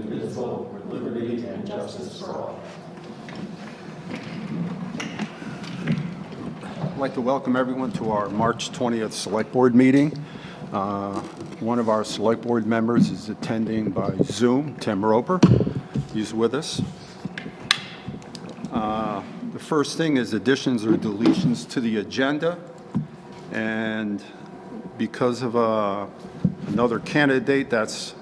indivisible, with liberty and justice for all. I'd like to welcome everyone to our March 20th Select Board meeting. One of our Select Board members is attending by Zoom, Tim Roper. He's with us. The first thing is additions or deletions to the agenda. And because of another candidate that's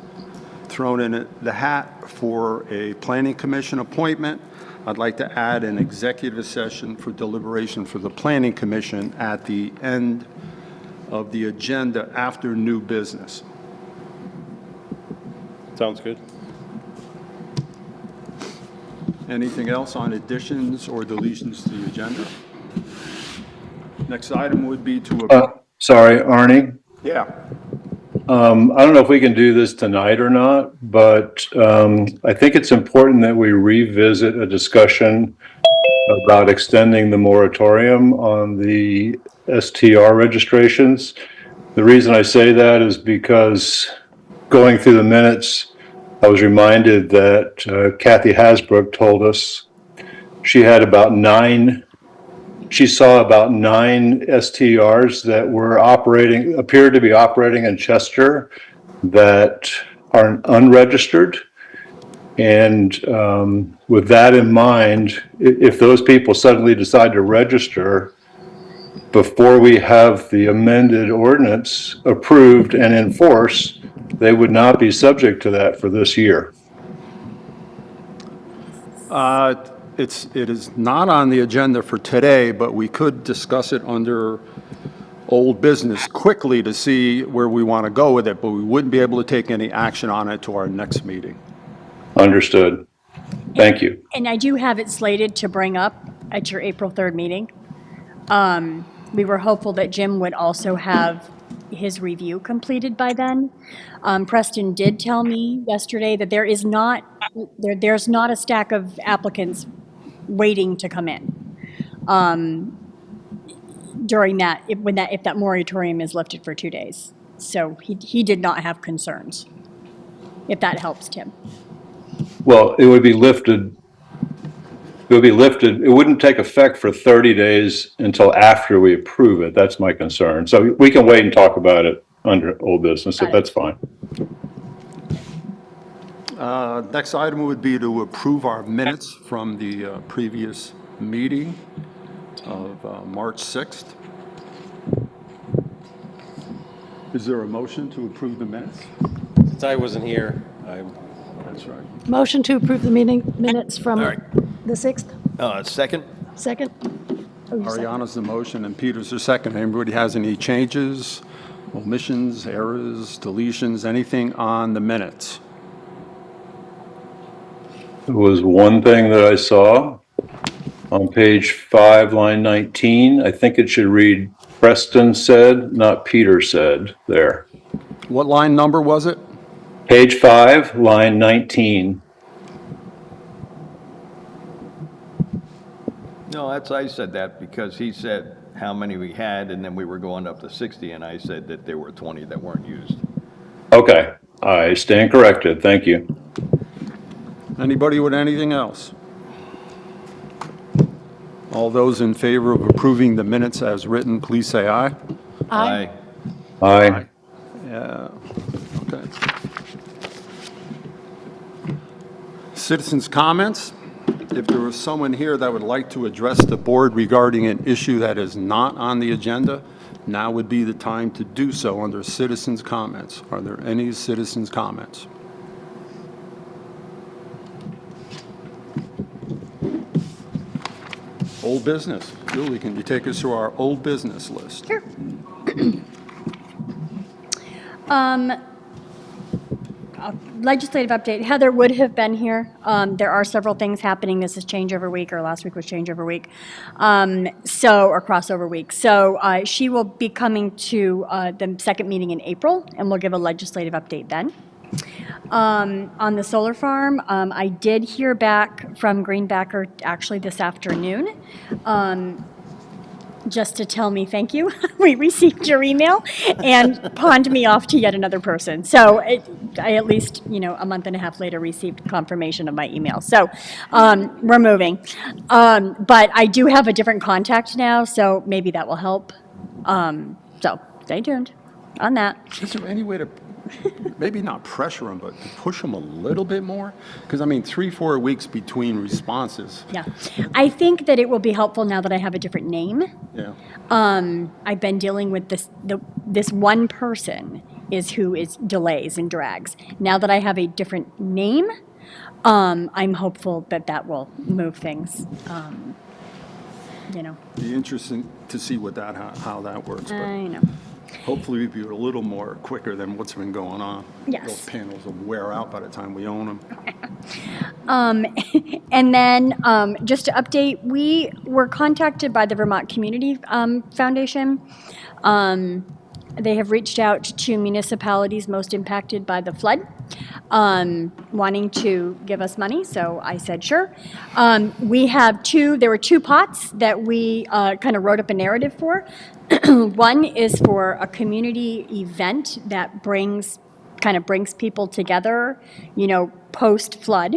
thrown in the hat for a planning commission appointment, I'd like to add an executive session for deliberation for the planning commission at the end of the agenda after new business. Sounds good. Anything else on additions or deletions to the agenda? Next item would be to... Sorry, Arnie. Yeah. I don't know if we can do this tonight or not, but I think it's important that we revisit a discussion about extending the moratorium on the STR registrations. The reason I say that is because going through the minutes, I was reminded that Kathy Hasbrook told us she saw about nine STRs that were appeared to be operating in Chester that are unregistered. And with that in mind, if those people suddenly decide to register before we have the amended ordinance approved and enforced, they would not be subject to that for this year. It is not on the agenda for today, but we could discuss it under old business quickly to see where we want to go with it, but we wouldn't be able to take any action on it to our next meeting. Understood. Thank you. And I do have it slated to bring up at your April 3rd meeting. We were hopeful that Jim would also have his review completed by then. Preston did tell me yesterday that there's not a stack of applicants waiting to come in during that, if that moratorium is lifted for 2 days. So he did not have concerns, if that helps, Tim. Well, it would be lifted. It wouldn't take effect for 30 days until after we approve it. That's my concern. So we can wait and talk about it under old business, if that's fine. Next item would be to approve our minutes from the previous meeting of March 6th. Is there a motion to approve the minutes? Since I wasn't here, That's right. Motion to approve the minutes from All right. the 6th. second? Second? Oh, you second. Ariana's the motion and Peter's the second. Anybody has any changes, omissions, errors, deletions, anything on the minutes? There was one thing that I saw on page 5, line 19. I think it should read Preston said, not Peter said there. What line number was it? Page 5, line 19. No, I said that because he said how many we had, and then we were going up to 60, and I said that there were 20 that weren't used. Okay, I stand corrected. Thank you. Anybody with anything else? All those in favor of approving the minutes as written, please say aye. Aye. Aye. Yeah, okay. Citizens' comments. If there was someone here that would like to address the board regarding an issue that is not on the agenda, now would be the time to do so under citizens' comments. Are there any citizens' comments? Old business. Julie, can you take us through our old business list? Sure. Legislative update. Heather would have been here. There are several things happening. This is changeover week, or last week was changeover week, or crossover week. So she will be coming to the second meeting in April, and we'll give a legislative update then. On the solar farm, I did hear back from Greenbacker actually this afternoon. just to tell me thank you. We received your email and pawned me off to yet another person. So I at least, a month and a half later received confirmation of my email. So we're moving. But I do have a different contact now, so maybe that will help. So stay tuned on that. Is there any way to, maybe not pressure them, but to push them a little bit more? Because, 3-4 weeks between responses. Yeah. I think that it will be helpful now that I have a different name. Yeah. I've been dealing with this one person who is delays and drags. Now that I have a different name, I'm hopeful that will move things. Be interesting to see how that works. But I know. hopefully we'll be a little more quicker than what's been going on. Yes. Those panels will wear out by the time we own them. And then, just to update, we were contacted by the Vermont Community Foundation. They have reached out to municipalities most impacted by the flood, wanting to give us money, so I said sure. There were two pots that we kind of wrote up a narrative for. One is for a community event that brings people together, post-flood.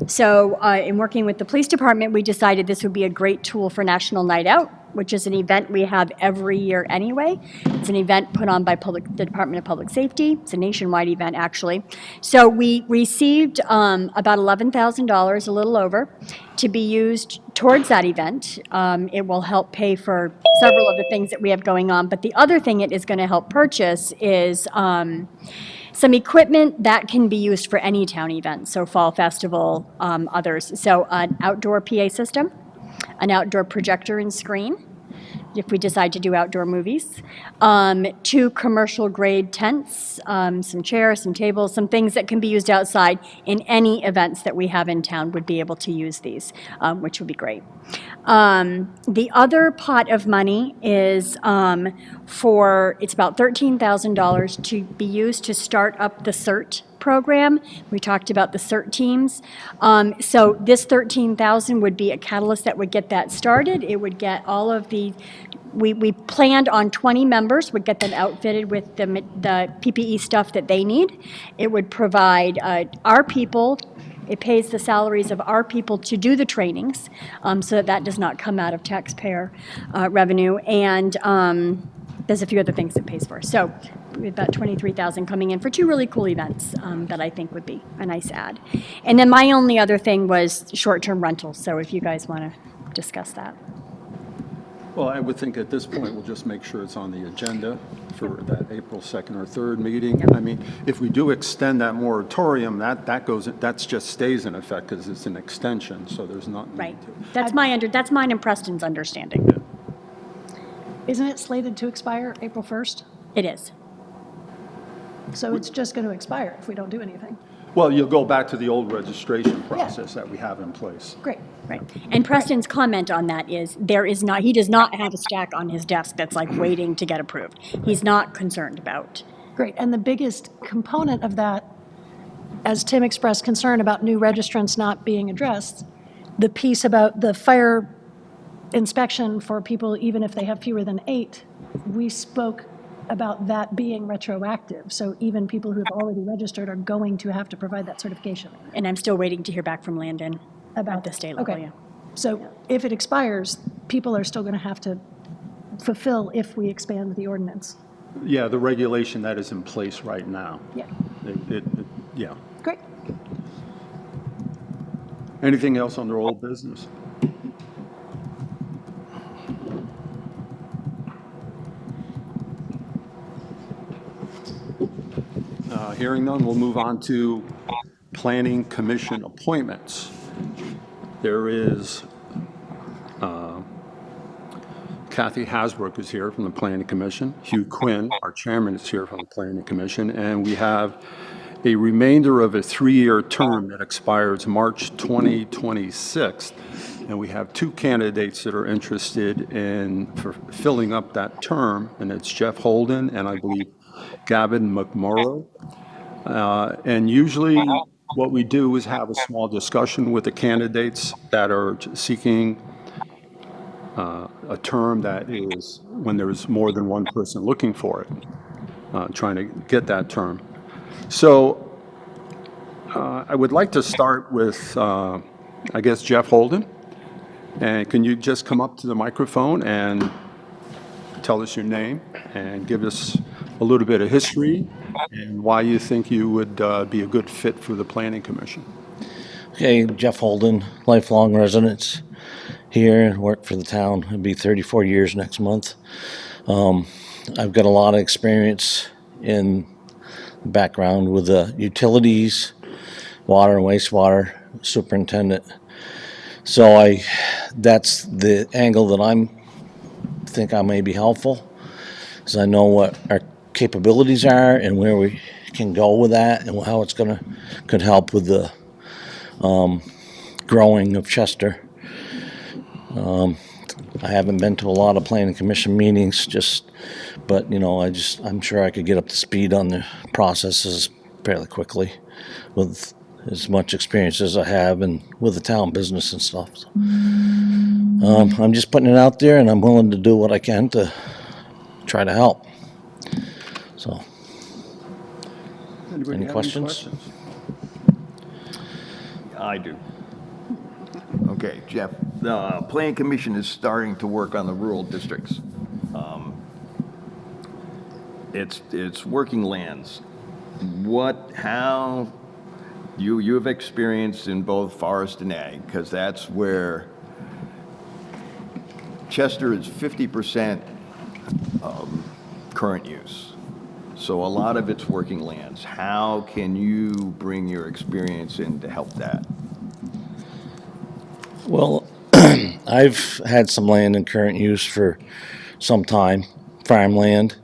So in working with the police department, we decided this would be a great tool for National Night Out, which is an event we have every year anyway. It's an event put on by the Department of Public Safety. It's a nationwide event, actually. So we received about $11,000, a little over, to be used towards that event. It will help pay for several of the things that we have going on. But the other thing it is going to help purchase is some equipment that can be used for any town event, so Fall Festival, others. So an outdoor PA system, an outdoor projector and screen, if we decide to do outdoor movies, 2 commercial-grade tents, some chairs, some tables, some things that can be used outside in any events that we have in town would be able to use these, which would be great. The other pot of money is it's about $13,000 to be used to start up the CERT program. We talked about the CERT teams. So this $13,000 would be a catalyst that would get that started. It would get all of we planned on 20 members, would get them outfitted with the PPE stuff that they need. It would provide our people, it pays the salaries of our people to do the trainings, so that does not come out of taxpayer revenue. And there's a few other things it pays for. So we have about $23,000 coming in for 2 really cool events that I think would be a nice add. And then my only other thing was short-term rentals, so if you guys want to discuss that. Well, I would think at this point, we'll just make sure it's on the agenda for that April 2nd or 3rd meeting. Yep. If we do extend that moratorium, that just stays in effect because it's an extension, so there's not need Right. to. That's mine and Preston's understanding. Isn't it slated to expire April 1st? It is. So it's just going to expire if we don't do anything. Well, you'll go back to the old registration process that we have in place. Great. Right. And Preston's comment on that is he does not have a stack on his desk that's like waiting to get approved. He's not concerned about. Great. And the biggest component of that, as Tim expressed concern about new registrants not being addressed, the piece about the fire inspection for people, even if they have fewer than 8, we spoke about that being retroactive. So even people who have already registered are going to have to provide that certification. And I'm still waiting to hear back from Landon about the state level. Okay. Yeah. So if it expires, people are still going to have to fulfill if we expand the ordinance. Yeah, the regulation that is in place right now. Yeah. Yeah. Great. Anything else under old business? Hearing none, we'll move on to Planning Commission appointments. There is Kathy Hasbrook is here from the Planning Commission. Hugh Quinn, our chairman, is here from the Planning Commission. And we have a remainder of a 3-year term that expires March 2026. And we have 2 candidates that are interested in filling up that term, and it's Jeff Holden and I believe Gavin McMorrow. And usually what we do is have a small discussion with the candidates that are seeking a term that is when there's more than one person looking for it, trying to get that term. So I would like to start with, I guess, Jeff Holden. And can you just come up to the microphone and tell us your name and give us a little bit of history and why you think you would be a good fit for the Planning Commission? Okay, Jeff Holden, lifelong resident here, worked for the town. It'll be 34 years next month. I've got a lot of experience in the background with the utilities, water and wastewater superintendent. So that's the angle that think I may be helpful, because I know what our capabilities are and where we can go with that and how it's could help with the growing of Chester. I haven't been to a lot of planning commission meetings, but I'm sure I could get up to speed on the processes fairly quickly with as much experience as I have and with the town business and stuff. So, I'm just putting it out there, and I'm willing to do what I can to try to help. So, Anybody Any have questions? I do. Okay, Jeff, the Planning Commission is starting to work on the rural districts. It's working lands. You have experience in both forest and ag, because that's where Chester is 50% current use. So a lot of it's working lands. How can you bring your experience in to help that? Well, I've had some land in current use for some time, farmland.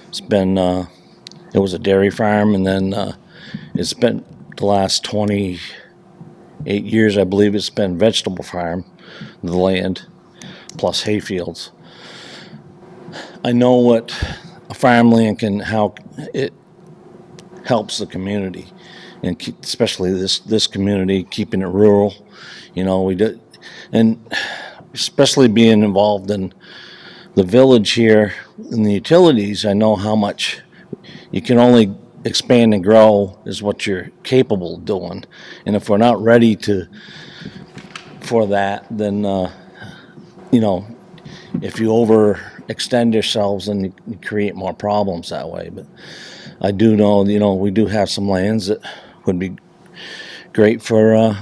It's been, it was a dairy farm, and then it's been the last 28 years, I believe it's been vegetable farm, the land, plus hay fields. I know what a farmland how it helps the community, and especially this community, keeping it rural. We do, and especially being involved in the village here in the utilities, I know how much you can only expand and grow is what you're capable of doing. And if we're not ready for that, then, if you overextend yourselves, then you create more problems that way. But I do know, we do have some lands that would be great for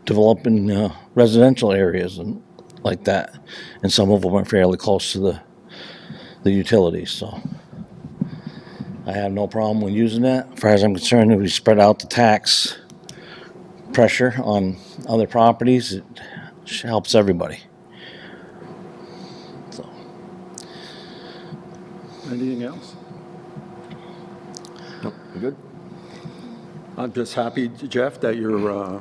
developing residential areas and like that. And some of them are fairly close to the utilities, so I have no problem with using that. As far as I'm concerned, if we spread out the tax pressure on other properties, it helps everybody. So, Anything else? You good? I'm just happy, Jeff, that you're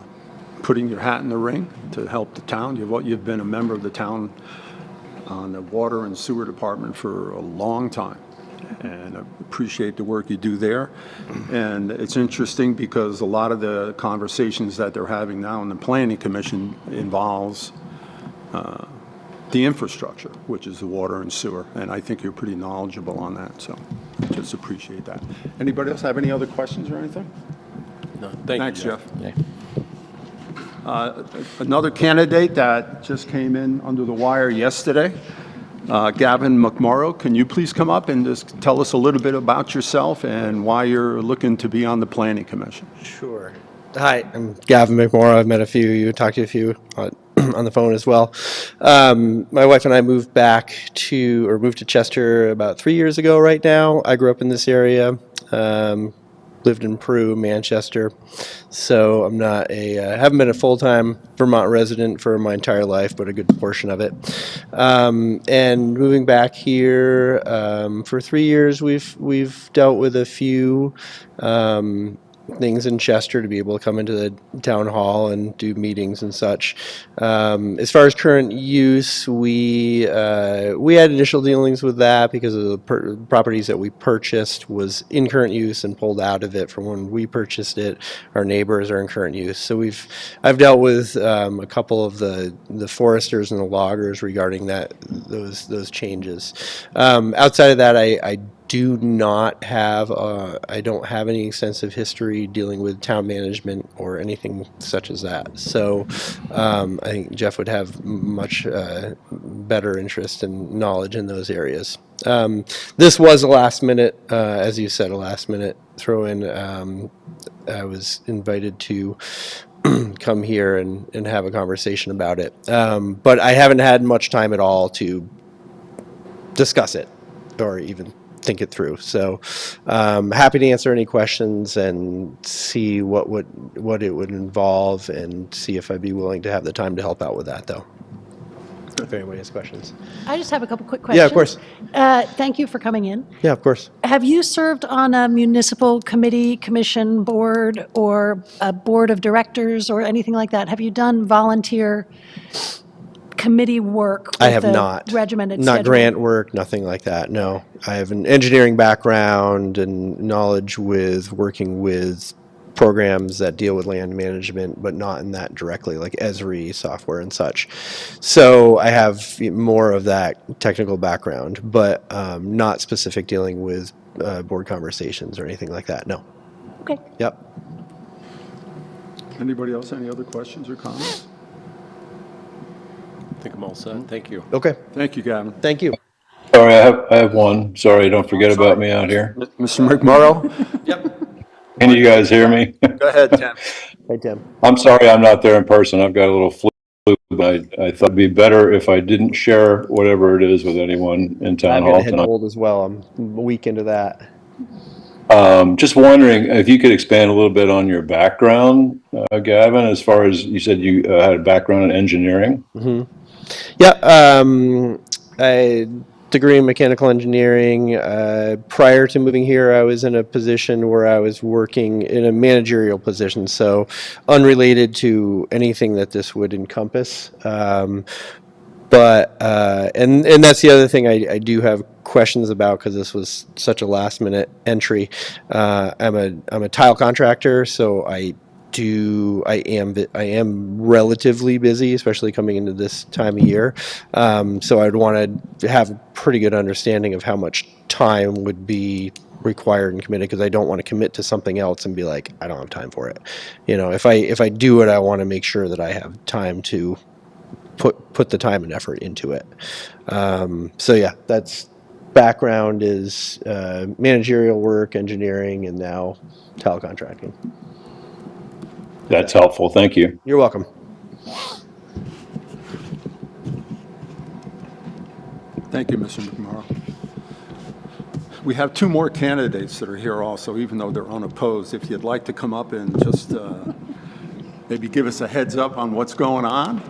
putting your hat in the ring to help the town. You've been a member of the town on the water and sewer department for a long time, and I appreciate the work you do there. And it's interesting because a lot of the conversations that they're having now in the Planning Commission involves the infrastructure, which is the water and sewer, and I think you're pretty knowledgeable on that, so just appreciate that. Anybody else have any other questions or anything? No, thank you, Thanks, Jeff. okay. Another candidate that just came in under the wire yesterday, Gavin McMorrow. Can you please come up and just tell us a little bit about yourself and why you're looking to be on the Planning Commission? Sure. Hi, I'm Gavin McMorrow. I've met a few of you, talked to a few on the phone as well. My wife and I moved to Chester about 3 years ago right now. I grew up in this area. Lived in Peru, Manchester, so I'm not haven't been a full-time Vermont resident for my entire life, but a good portion of it. And moving back here for 3 years, we've dealt with a few things in Chester to be able to come into the town hall and do meetings and such. As far as current use, we had initial dealings with that because of the properties that we purchased was in current use and pulled out of it from when we purchased it. Our neighbors are in current use, so I've dealt with a couple of the foresters and the loggers regarding those changes. Outside of that, I do not have, I don't have any extensive history dealing with town management or anything such as that. So I think Jeff would have much better interest and knowledge in those areas. This was a last minute, as you said, a last minute throw in. I was invited to come here and have a conversation about it. But I haven't had much time at all to discuss it or even think it through. So happy to answer any questions and see what it would involve and see if I'd be willing to have the time to help out with that, though. If anybody has questions. I just have a couple quick questions. Yeah, of course. Thank you for coming in. Yeah, of course. Have you served on a municipal committee, commission, board, or a board of directors, or anything like that? Have you done volunteer committee work? I with have the not. Regimented Not schedule? grant work, nothing like that. No. I have an engineering background and knowledge with working with programs that deal with land management, but not in that directly, like Esri software and such. So I have more of that technical background, but not specific dealing with board conversations or anything like that. No. Okay. Yep. Anybody else, any other questions or comments? I think I'm all set. Thank you. Okay. Thank you, Gavin. Thank you. Sorry, I have one. Sorry, don't forget about me out here. Mr. McMorro? Can you guys hear me? Go ahead, Tim. Hey, Tim. I'm sorry I'm not there in person. I've got a little flu, but I thought it'd be better if I didn't share whatever it is with anyone in town I'm hall going to hit tonight. hold as well. I'm a week into that. Just wondering if you could expand a little bit on your background, Gavin, as far as you said you had a background in engineering. Yeah, I degree in mechanical engineering. Prior to moving here, I was in a position where I was working in a managerial position, so unrelated to anything that this would encompass. But that's the other thing I do have questions about, because this was such a last minute entry. I'm a tile contractor, so I am relatively busy, especially coming into this time of year. So I'd want to have a pretty good understanding of how much time would be required and committed, because I don't want to commit to something else and be like, I don't have time for it. You know, if I do it, I want to make sure that I have time to put the time and effort into it. So yeah, that's background is managerial work, engineering, and now tile contracting. That's helpful. Thank you. You're welcome. Thank you, Mr. McMorro. We have two more candidates that are here also, even though they're unopposed. If you'd like to come up and just maybe give us a heads up on what's going on.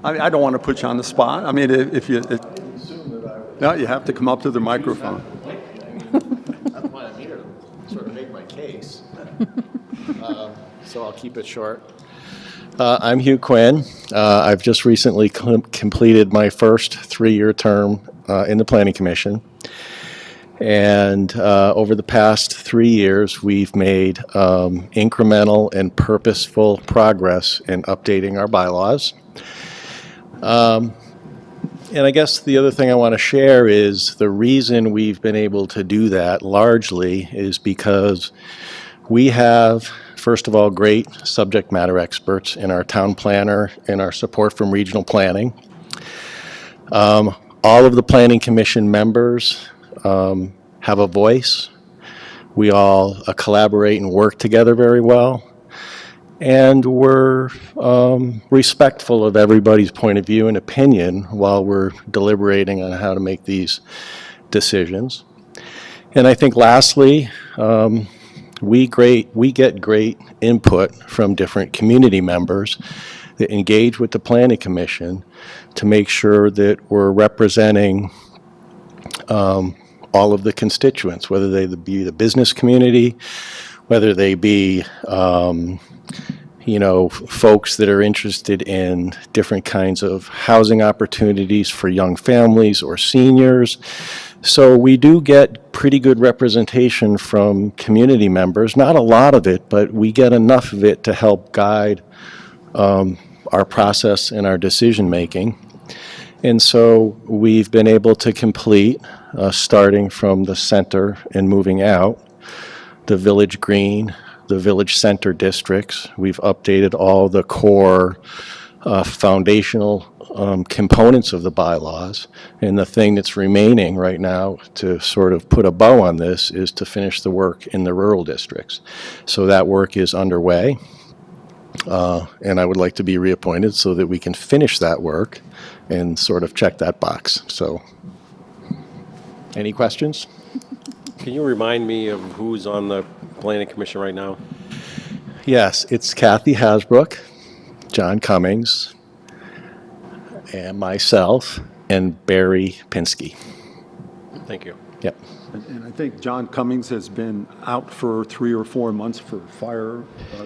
I don't want to put you on the spot. I mean, no, you have to come up to the microphone. That's why I'm here, to sort of make my case. So I'll keep it short. I'm Hugh Quinn. I've just recently completed my first 3-year term in the Planning Commission. And over the past 3 years, we've made incremental and purposeful progress in updating our bylaws. And I guess the other thing I want to share is the reason we've been able to do that largely is because we have, first of all, great subject matter experts in our town planner and our support from regional planning. All of the Planning Commission members have a voice. We all collaborate and work together very well. And we're respectful of everybody's point of view and opinion while we're deliberating on how to make these decisions. And I think lastly, we get great input from different community members that engage with the Planning Commission to make sure that we're representing all of the constituents, whether they be the business community, whether they be folks that are interested in different kinds of housing opportunities for young families or seniors. So we do get pretty good representation from community members, not a lot of it, but we get enough of it to help guide our process and our decision making. And so we've been able to complete starting from the center and moving out, the village green, the village center districts. We've updated all the core foundational components of the bylaws. And the thing that's remaining right now to sort of put a bow on this is to finish the work in the rural districts. So that work is underway. And I would like to be reappointed so that we can finish that work and sort of check that box. So, any questions? Can you remind me of who's on the planning commission right now? Yes, it's Kathy Hasbrook, John Cummings, and myself, and Barry Pinsky. Thank you. Yep. And I think John Cummings has been out for 3 or 4 months for fire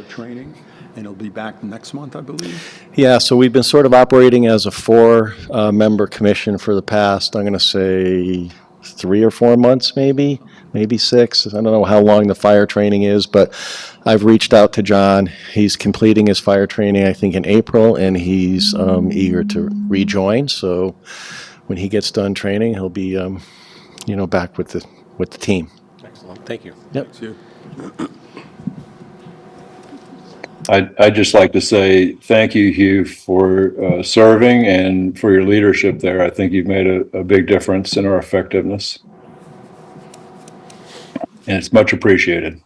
training, and he'll be back next month, I believe. Yeah, so we've been sort of operating as a 4-member commission for the past, I'm going to say, 3 or 4 months, maybe 6. I don't know how long the fire training is, but I've reached out to John. He's completing his fire training, I think, in April, and he's eager to rejoin. So when he gets done training, he'll be, back with the team. Excellent. Thank you. Yep. Thanks, you. I'd just like to say thank you, Hugh, for serving and for your leadership there. I think you've made a big difference in our effectiveness. And it's much appreciated.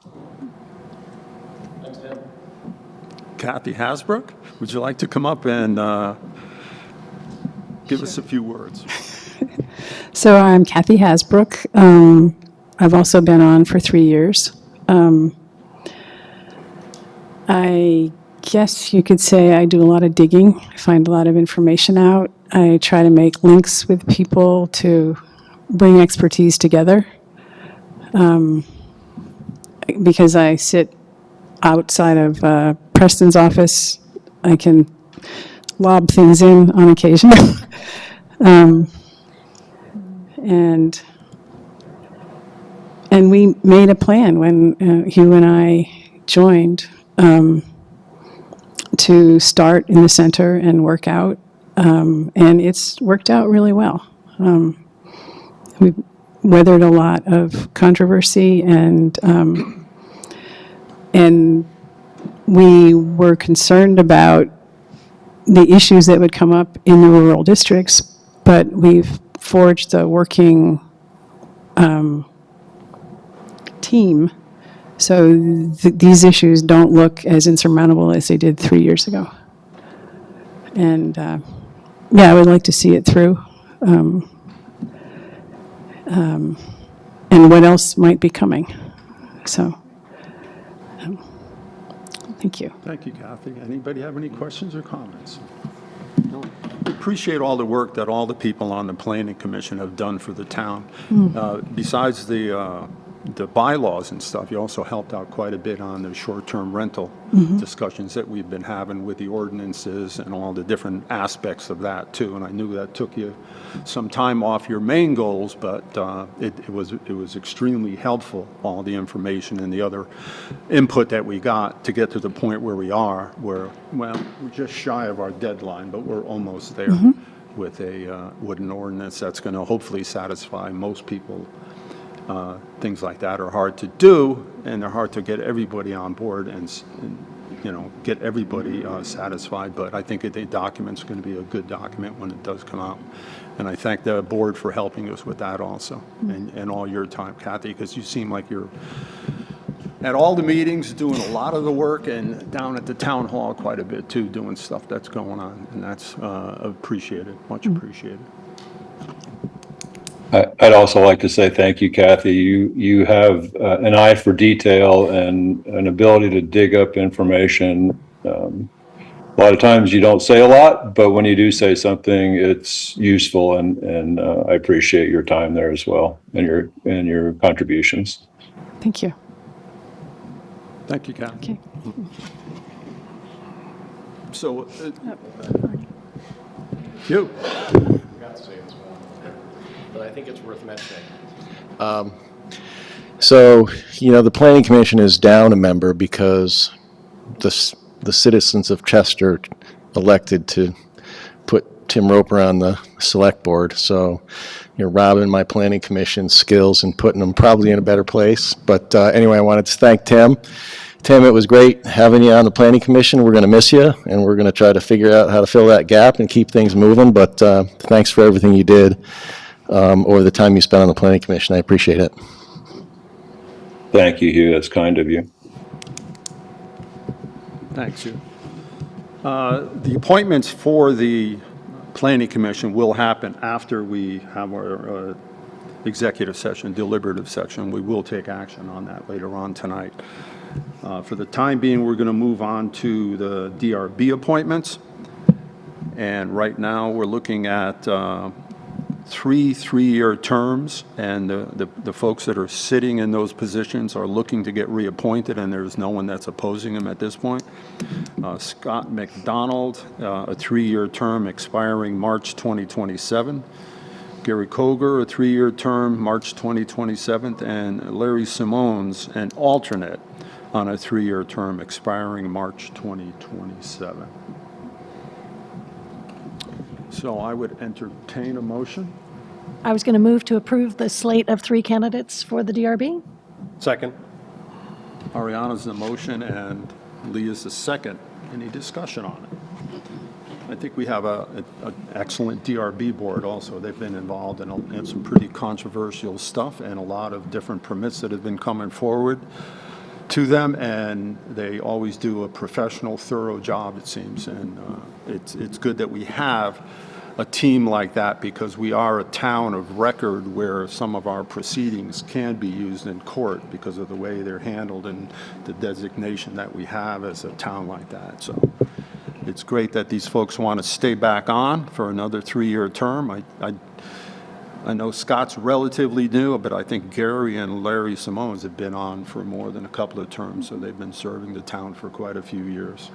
Kathy Hasbrook, would you like to come up and give us a few words? So I'm Kathy Hasbrook. I've also been on for 3 years. I guess you could say I do a lot of digging. I find a lot of information out. I try to make links with people to bring expertise together. Because I sit outside of Preston's office, I can lob things in on occasion. And we made a plan when Hugh and I joined to start in the center and work out, and it's worked out really well. We've weathered a lot of controversy, and we were concerned about the issues that would come up in the rural districts, but we've forged a working team, so these issues don't look as insurmountable as they did 3 years ago. And I would like to see it through. And what else might be coming. So, thank you. Thank you, Kathy. Anybody have any questions or comments? No. Appreciate all the work that all the people on the Planning Commission have done for the town. Besides the bylaws and stuff, you also helped out quite a bit on the short-term rental discussions that we've been having with the ordinances and all the different aspects of that too. And I knew that took you some time off your main goals, but it was extremely helpful, all the information and the other input that we got to get to the point where we are, where, well, we're just shy of our deadline, but we're almost there with an ordinance that's going to hopefully satisfy most people. Things like that are hard to do, and they're hard to get everybody on board and get everybody satisfied. But I think the document's going to be a good document when it does come out. And I thank the board for helping us with that also, and all your time, Kathy, because you seem like you're at all the meetings doing a lot of the work, and down at the town hall quite a bit too, doing stuff that's going on, and that's appreciated, much appreciated. I'd also like to say thank you, Kathy. You have an eye for detail and an ability to dig up information. A lot of times you don't say a lot, but when you do say something, it's useful, and I appreciate your time there as well, and your contributions. Thank you. Thank you, Kathy. Okay. So, you. But I think it's worth mentioning. So, the Planning Commission is down a member because the citizens of Chester elected to put Tim Roper on the select board. So you're robbing my planning commission skills and putting them probably in a better place. But anyway, I wanted to thank Tim. Tim, it was great having you on the planning commission. We're going to miss you, and we're going to try to figure out how to fill that gap and keep things moving. But thanks for everything you did over the time you spent on the planning commission. I appreciate it. Thank you, Hugh. That's kind of you. Thanks, Hugh. The appointments for the Planning Commission will happen after we have our executive session, deliberative session. We will take action on that later on tonight. For the time being, we're going to move on to the DRB appointments. And right now, we're looking at three-year terms, and the folks that are sitting in those positions are looking to get reappointed, and there's no one that's opposing them at this point. Scott McDonald, a 3-year term expiring March 2027. Gary Koger, a 3-year term, March 2027, and Larry Simones, an alternate on a 3-year term expiring March 2027. So I would entertain a motion. I was going to move to approve the slate of 3 candidates for the DRB. Second. Ariana's the motion and Lee is the second. Any discussion on it? I think we have an excellent DRB board also. They've been involved in some pretty controversial stuff and a lot of different permits that have been coming forward to them, and they always do a professional, thorough job, it seems. And it's good that we have a team like that, because we are a town of record where some of our proceedings can be used in court because of the way they're handled and the designation that we have as a town like that. So it's great that these folks want to stay back on for another 3-year term. I know Scott's relatively new, but I think Gary and Larry Simones have been on for more than a couple of terms, so they've been serving the town for quite a few years.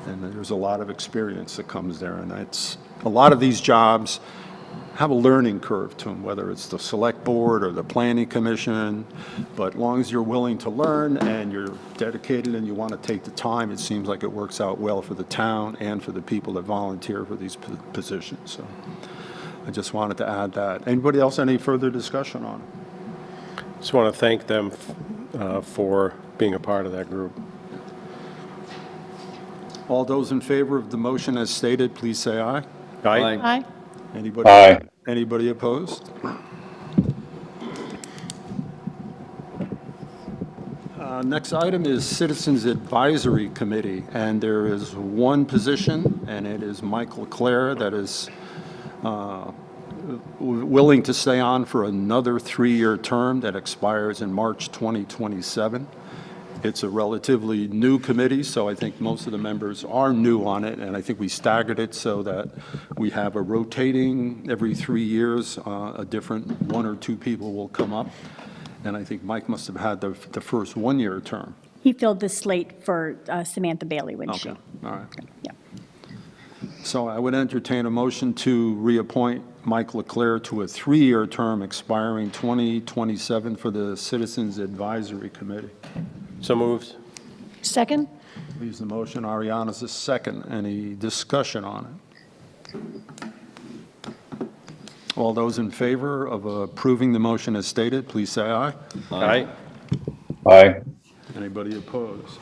And there's a lot of experience that comes there, and a lot of these jobs have a learning curve to them, whether it's the select board or the planning commission. But as long as you're willing to learn and you're dedicated and you want to take the time, it seems like it works out well for the town and for the people that volunteer for these positions. So I just wanted to add that. Anybody else, any further discussion on it? Just want to thank them for being a part of that group. All those in favor of the motion as stated, please say aye. Aye. Aye. Anybody? Aye. Anybody opposed? Next item is Citizens Advisory Committee, and there is one position, and it is Mike Leclerc that is willing to stay on for another 3-year term that expires in March 2027. It's a relatively new committee, so I think most of the members are new on it, and I think we staggered it so that we have a rotating every 3 years, a different 1 or 2 people will come up. And I think Mike must have had the first 1-year term. He filled the slate for Samantha Bailey when she. Okay, all right. Yeah. So I would entertain a motion to reappoint Mike Leclerc to a 3-year term expiring 2027 for the Citizens Advisory Committee. So moved. Second? Leaves the motion. Ariana's the second. Any discussion on it? All those in favor of approving the motion as stated, please say aye. Aye. Aye. Anybody opposed?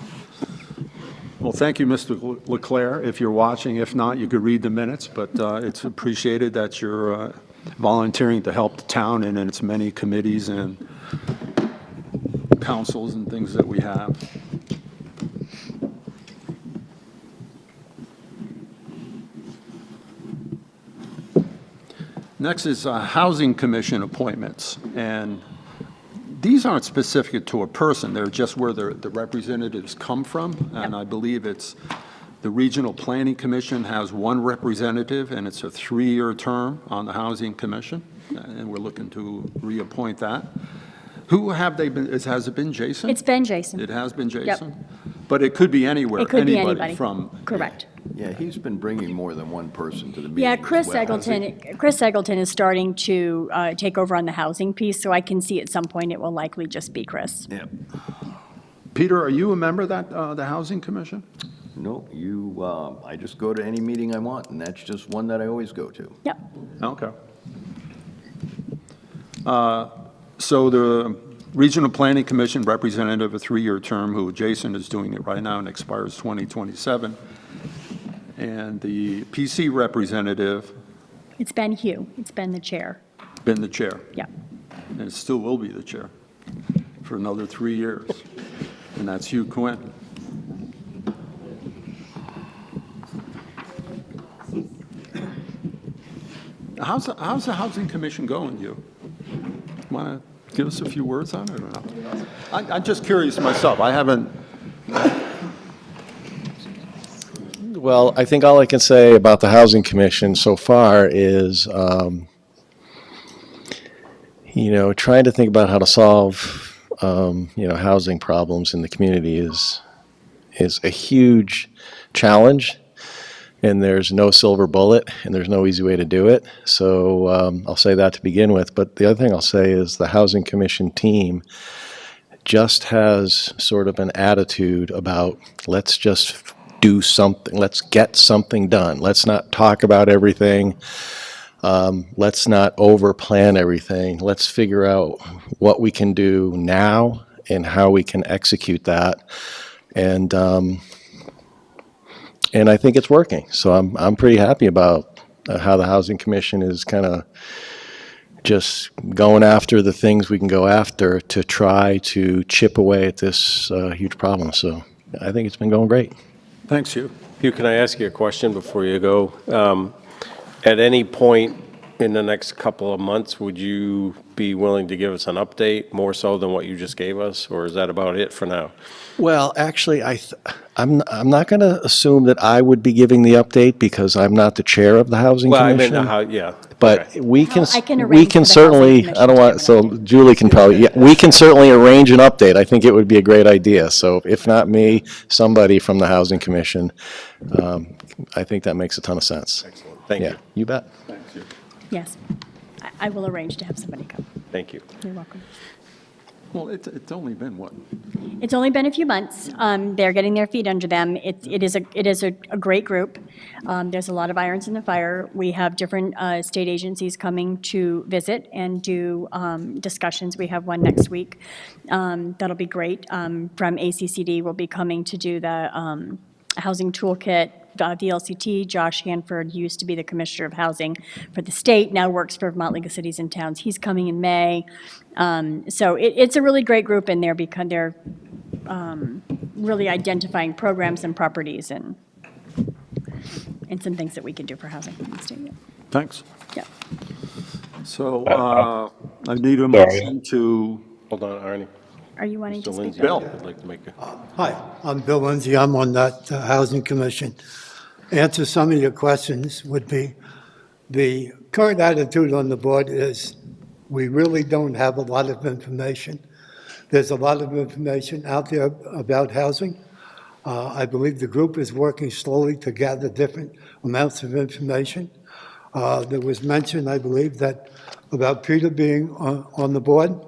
Well, thank you, Mr. Leclerc. If you're watching, if not, you could read the minutes, but it's appreciated that you're volunteering to help the town and in its many committees and councils and things that we have. Next is Housing Commission appointments, and these aren't specific to a person. They're just where the representatives come from, and I believe it's the Regional Planning Commission has 1 representative, and it's a 3-year term on the Housing Commission, and we're looking to reappoint that. Who have they been? Has it been Jason? It's been Jason. It has been Jason? But it could be anywhere. It could be anybody. From. Correct. Yeah, he's been bringing more than one person to the meeting. Yeah, as Chris well, has he? Eggleton is starting to take over on the housing piece, so I can see at some point it will likely just be Chris. Yeah. Peter, are you a member of that, the Housing Commission? No, I just go to any meeting I want, and that's just one that I always go to. Yep. Okay. So the Regional Planning Commission representative, a 3-year term, who Jason is doing it right now and expires 2027. And the PC representative, It's been Hugh. It's been the chair. been the chair, Yeah. and it still will be the chair for another 3 years. And that's Hugh Quinn. How's the Housing Commission going, Hugh? Want to give us a few words on it or not? I'm just curious myself. I haven't, Well, I think all I can say about the Housing Commission so far is, trying to think about how to solve, housing problems in the community is a huge challenge, and there's no silver bullet, and there's no easy way to do it. So I'll say that to begin with. But the other thing I'll say is the Housing Commission team just has sort of an attitude about let's just do something, let's get something done. Let's not talk about everything. Let's not over-plan everything. Let's figure out what we can do now and how we can execute that. And I think it's working. So I'm pretty happy about how the Housing Commission is kind of just going after the things we can go after to try to chip away at this huge problem. So I think it's been going great. thanks, Hugh. Hugh, can I ask you a question before you go? At any point in the next couple of months, would you be willing to give us an update, more so than what you just gave us, or is that about it for now? Well, actually, I'm not going to assume that I would be giving the update because I'm not the chair of the Housing Well, I Commission. meant how, yeah. But okay. we can, I can we arrange can for the certainly, Housing I don't want, so Commission to Julie can probably, yeah, we can certainly arrange an update. I think it would be a great idea. So if not me, somebody from the Housing Commission, I think that makes a ton of sense. Excellent. Thank Yeah, you. you bet. Thanks, Hugh. Yes. I will arrange to have somebody come. Thank you. You're welcome. Well, it's only been, what, It's only been a few months. They're getting their feet under them. It is a great group. There's a lot of irons in the fire. We have different state agencies coming to visit and do discussions. We have one next week. That'll be great. From ACCD will be coming to do the housing toolkit. VLCT, Josh Hanford used to be the Commissioner of Housing for the state, now works for Vermont League of Cities and Towns. He's coming in May. So it's a really great group, and they're really identifying programs and properties and some things that we can do for housing in the state. thanks. Yeah. So I need a motion to, Hold on, Arnie. Are you wanting to Mr. speak? Lindsay, Bill. I'd like to make a... Hi, I'm Bill Lindsay. I'm on that Housing Commission. Answer some of your questions would be, the current attitude on the board is we really don't have a lot of information. There's a lot of information out there about housing. I believe the group is working slowly to gather different amounts of information. There was mention, I believe, that about Peter being on the board.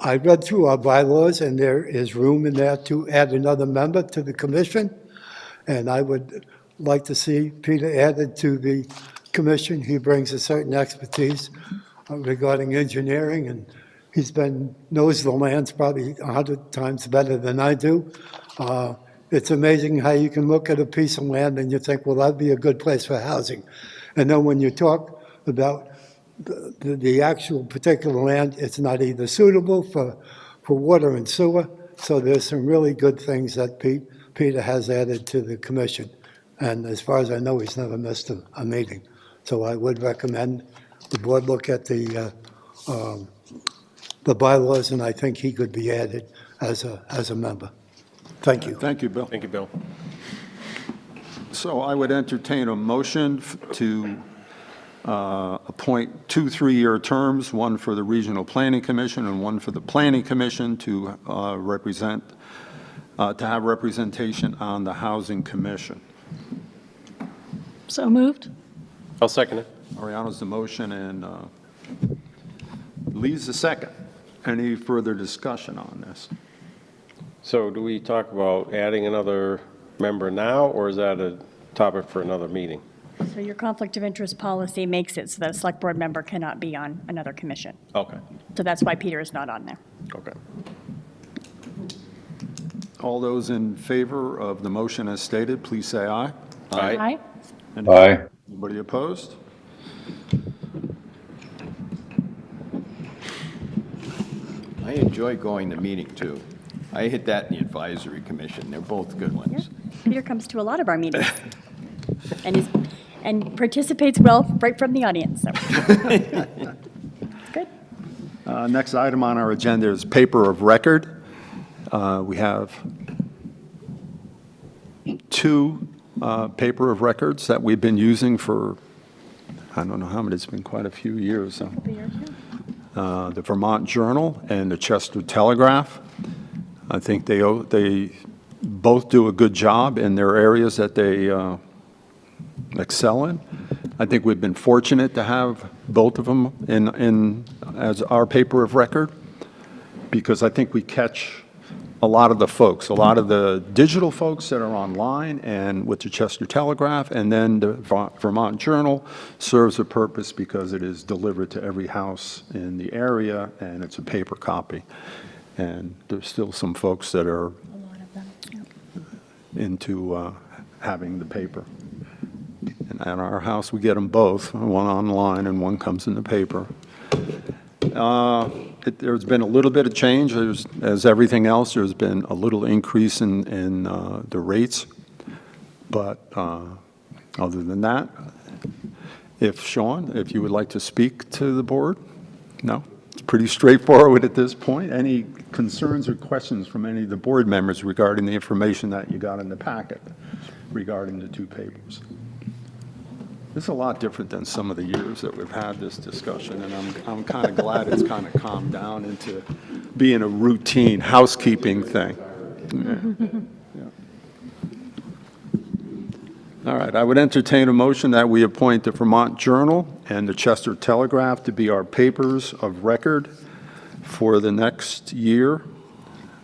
I read through our bylaws, and there is room in there to add another member to the commission. And I would like to see Peter added to the commission. He brings a certain expertise regarding engineering, and knows the lands probably 100 times better than I do. It's amazing how you can look at a piece of land and you think, well, that'd be a good place for housing. And then when you talk about the actual particular land, it's not either suitable for water and sewer. So there's some really good things that Peter has added to the commission. And as far as I know, he's never missed a meeting. So I would recommend the board look at the bylaws, and I think he could be added as a member. Thank you. thank you, Bill. Thank you, Bill. So I would entertain a motion to appoint 2 3-year terms, one for the Regional Planning Commission and one for the Planning Commission to have representation on the Housing Commission. So moved? I'll second it. Ariana's the motion and Lee's the second. Any further discussion on this? So do we talk about adding another member now, or is that a topic for another meeting? So your conflict of interest policy makes it so that a select board member cannot be on another commission. Okay, So that's why Peter is not on there. okay. All those in favor of the motion as stated, please say aye. Aye. Aye. Anybody opposed? I enjoy going to meeting too. I hit that in the advisory commission. They're both good Yeah. ones. Peter comes to a lot of our meetings and participates well right from the audience, so. Good. Next item on our agenda is paper of record. We have two paper of records that we've been using for, I don't know how many, it's been quite a few years. The Vermont Journal and the Chester Telegraph. I think they both do a good job in their areas that they excel in. I think we've been fortunate to have both of them in as our paper of record, because I think we catch a lot of the folks, a lot of the digital folks that are online and with the Chester Telegraph, and then the Vermont Journal serves a purpose because it is delivered to every house in the area, and it's a paper copy. And there's still some folks that are into having the paper. And at our house, we get them both, one online and one comes in the paper. There's been a little bit of change. As everything else, there's been a little increase in the rates. But other than that, Sean, if you would like to speak to the board? No? It's pretty straightforward at this point. Any concerns or questions from any of the board members regarding the information that you got in the packet regarding the two papers? It's a lot different than some of the years that we've had this discussion, and I'm kind of glad it's kind of calmed down into being a routine housekeeping thing. Yeah. All right, I would entertain a motion that we appoint the Vermont Journal and the Chester Telegraph to be our papers of record for the next year,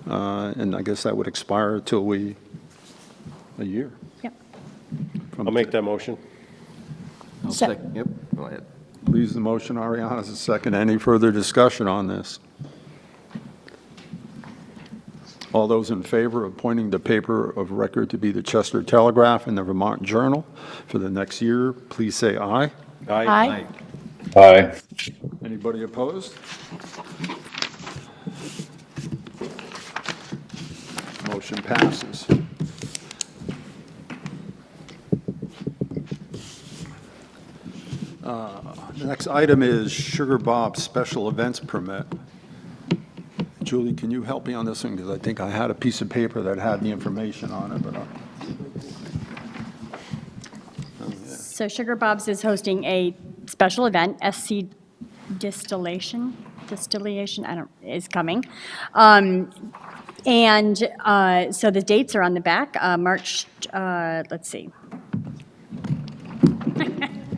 and I guess that would expire till a year. Yep. I'll make that motion. Yep, go ahead. Leaves the motion, Ariana, as a second. Any further discussion on this? All those in favor of appointing the paper of record to be the Chester Telegraph and the Vermont Journal for the next year, please say aye. Aye. Aye. Anybody opposed? Motion passes. The next item is Sugar Bob's special events permit. Julie, can you help me on this one? Because I think I had a piece of paper that had the information on it, but So Sugar Bob's is hosting a special event, SC Distillation, is coming. And so the dates are on the back, March, let's see.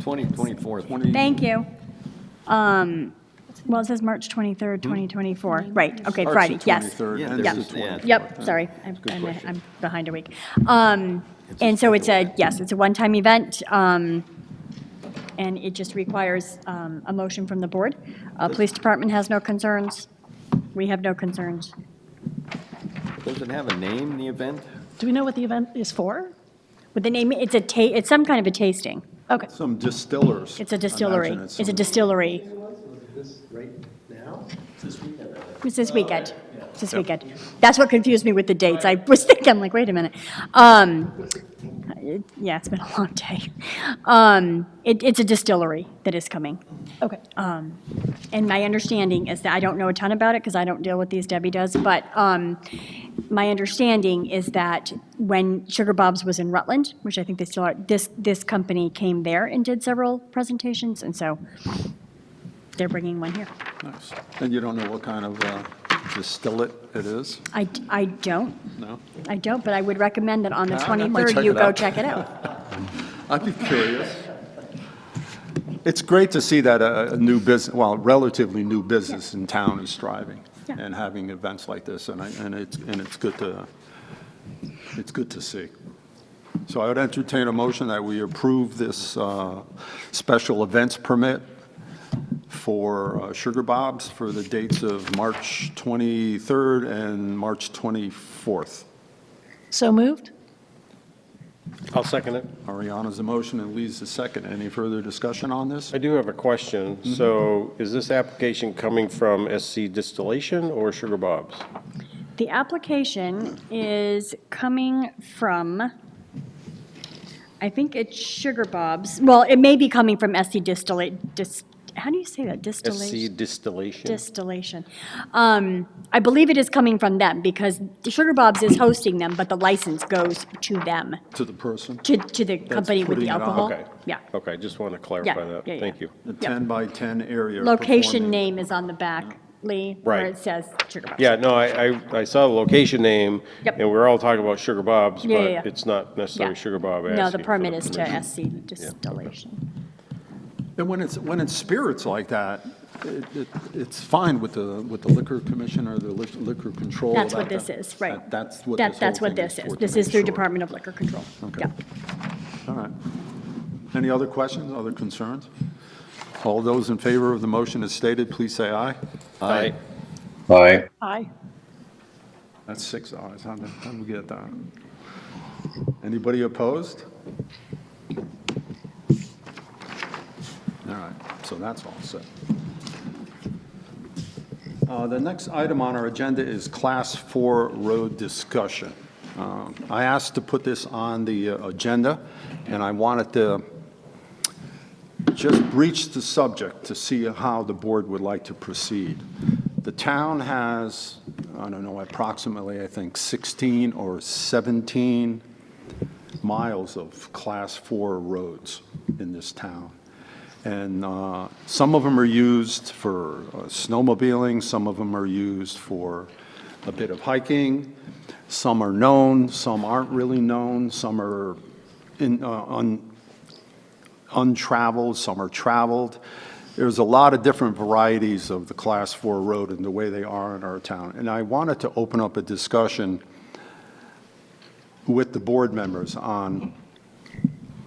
2024. Thank you. Well, it says March 23rd, 2024. Right, okay, March Friday, the yes. 23rd, Yeah, ends there's the the- yeah. 24th. Yep, sorry, I'm behind a week. And so it's it's a one-time event, and it just requires a motion from the board. Police department has no concerns. We have no concerns. Does it have a name, the event? Do we know what the event is for? With the name, it's some kind of a tasting. Okay. Some distillers. It's a distillery. Imagine It's a some- distillery. It's this weekend. It's this weekend. That's what confused me with the dates. I was thinking, I'm like, wait a minute. Yeah, it's been a long day. It's a distillery that is coming. Okay. And my understanding is that, I don't know a ton about it because I don't deal with these, Debbie does, but my understanding is that when Sugar Bob's was in Rutland, which I think they still are, this company came there and did several presentations, and so they're bringing one here. Nice. And you don't know what kind of distillate it is? I don't, No? I don't, but I would recommend that on the I might 23rd, check you it go out. check it out. I'd be curious. It's great to see that a new business, well, relatively new business in town is thriving. Yeah. and having events like this, and it's good to see. So I would entertain a motion that we approve this special events permit for Sugar Bob's for the dates of March 23rd and March 24th. So moved? I'll second it. Ariana's the motion and Lee's the second. Any further discussion on this? I do have a question. So is this application coming from SC Distillation or Sugar Bob's? The application is coming from, I think it's Sugar Bob's. Well, it may be coming from SC how do you say that? Distillation? SC Distillation? Distillation. I believe it is coming from them because the Sugar Bob's is hosting them, but the license goes to them, To the person? to the company with putting the it on. alcohol. Okay. Yeah. Okay, just want to clarify that. yeah. Thank you. The 10 by 10 area. Location performing. name is on the back, Lee, where Right. it says Sugar Bob's. Yeah, no, I saw the location name, Yep. and we're all talking about Sugar Bob's, Yeah, yeah, yeah. but it's not necessarily Yeah. Sugar Bob No, asking the for permit is to permission. SC Distillation. And when it's spirits like that, it's fine with the liquor commission or the liquor control. That's what about this that. is, right. That's what That's this whole what thing this is. for, to This make is through sure. Department of Liquor Control. Okay. Yeah. All right. Any other questions, other concerns? All those in favor of the motion as stated, please say aye. Aye. Aye. Aye. That's 6 ayes. How did we get that? Anybody opposed? All right, so that's all set. The next item on our agenda is Class 4 road discussion. I asked to put this on the agenda, and I wanted to just breach the subject to see how the board would like to proceed. The town has, I don't know, approximately, I think, 16 or 17 miles of Class 4 roads in this town. And some of them are used for snowmobiling, some of them are used for a bit of hiking, some are known, some aren't really known, some are untraveled, some are traveled. There's a lot of different varieties of the Class 4 road and the way they are in our town. And I wanted to open up a discussion with the board members on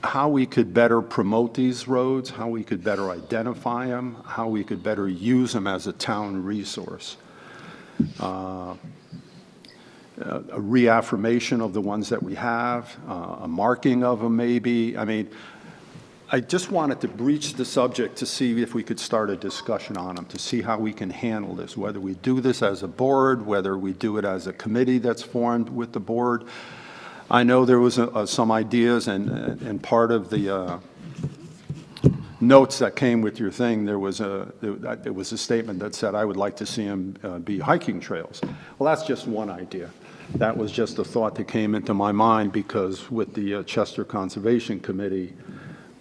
how we could better promote these roads, how we could better identify them, how we could better use them as a town resource. A reaffirmation of the ones that we have, a marking of them maybe. I mean, I just wanted to breach the subject to see if we could start a discussion on them, to see how we can handle this, whether we do this as a board, whether we do it as a committee that's formed with the board. I know there was some ideas, and part of the notes that came with your thing, there was a statement that said, I would like to see them be hiking trails. Well, that's just one idea. That was just a thought that came into my mind because with the Chester Conservation Committee,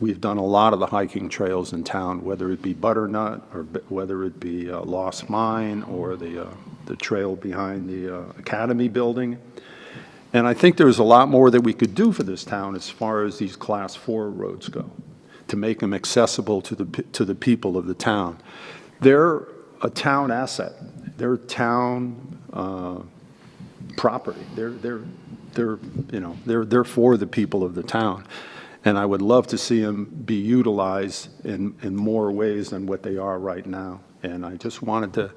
we've done a lot of the hiking trails in town, whether it be Butternut or whether it be Lost Mine or the trail behind the Academy building. And I think there's a lot more that we could do for this town as far as these Class 4 roads go, to make them accessible to the people of the town. They're a town asset. They're town property. They're for the people of the town. And I would love to see them be utilized in more ways than what they are right now. And I just wanted to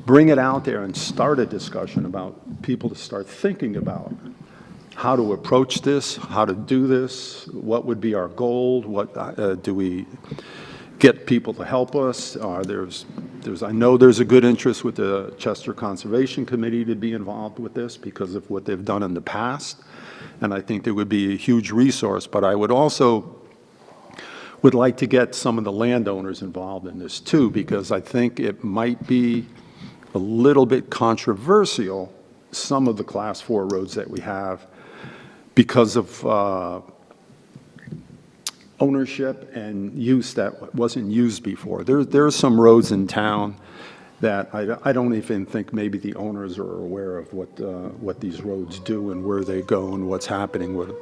bring it out there and start a discussion about people to start thinking about how to approach this, how to do this, what would be our goal, what do we get people to help us. I know there's a good interest with the Chester Conservation Committee to be involved with this because of what they've done in the past. And I think there would be a huge resource, but I would also would like to get some of the landowners involved in this too, because I think it might be a little bit controversial, some of the Class 4 roads that we have, because of ownership and use that wasn't used before. There are some roads in town that I don't even think maybe the owners are aware of what these roads do and where they go and what's happening with them.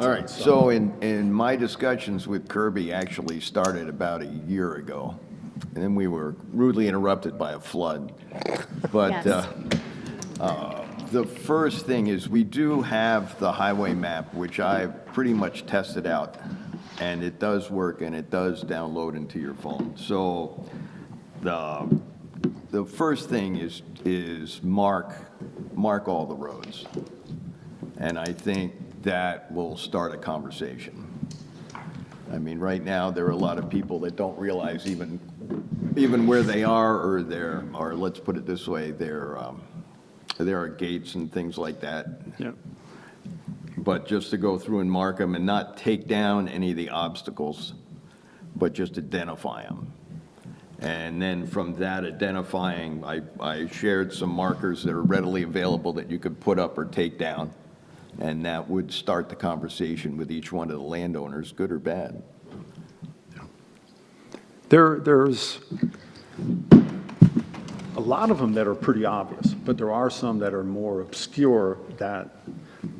All right, so in my discussions with Kirby actually started about a year ago. and then we were rudely interrupted by a flood. But Yes. the first thing is, we do have the highway map, which I've pretty much tested out, and it does work, and it does download into your phone. So the first thing is mark all the roads. And I think that will start a conversation. I mean, right now, there are a lot of people that don't realize even where they are, or let's put it this way, there are gates and things like that. Yeah. But just to go through and mark them and not take down any of the obstacles, but just identify them. And then from that identifying, I shared some markers that are readily available that you could put up or take down. And that would start the conversation with each one of the landowners, good or bad. There's a lot of them that are pretty obvious, but there are some that are more obscure that,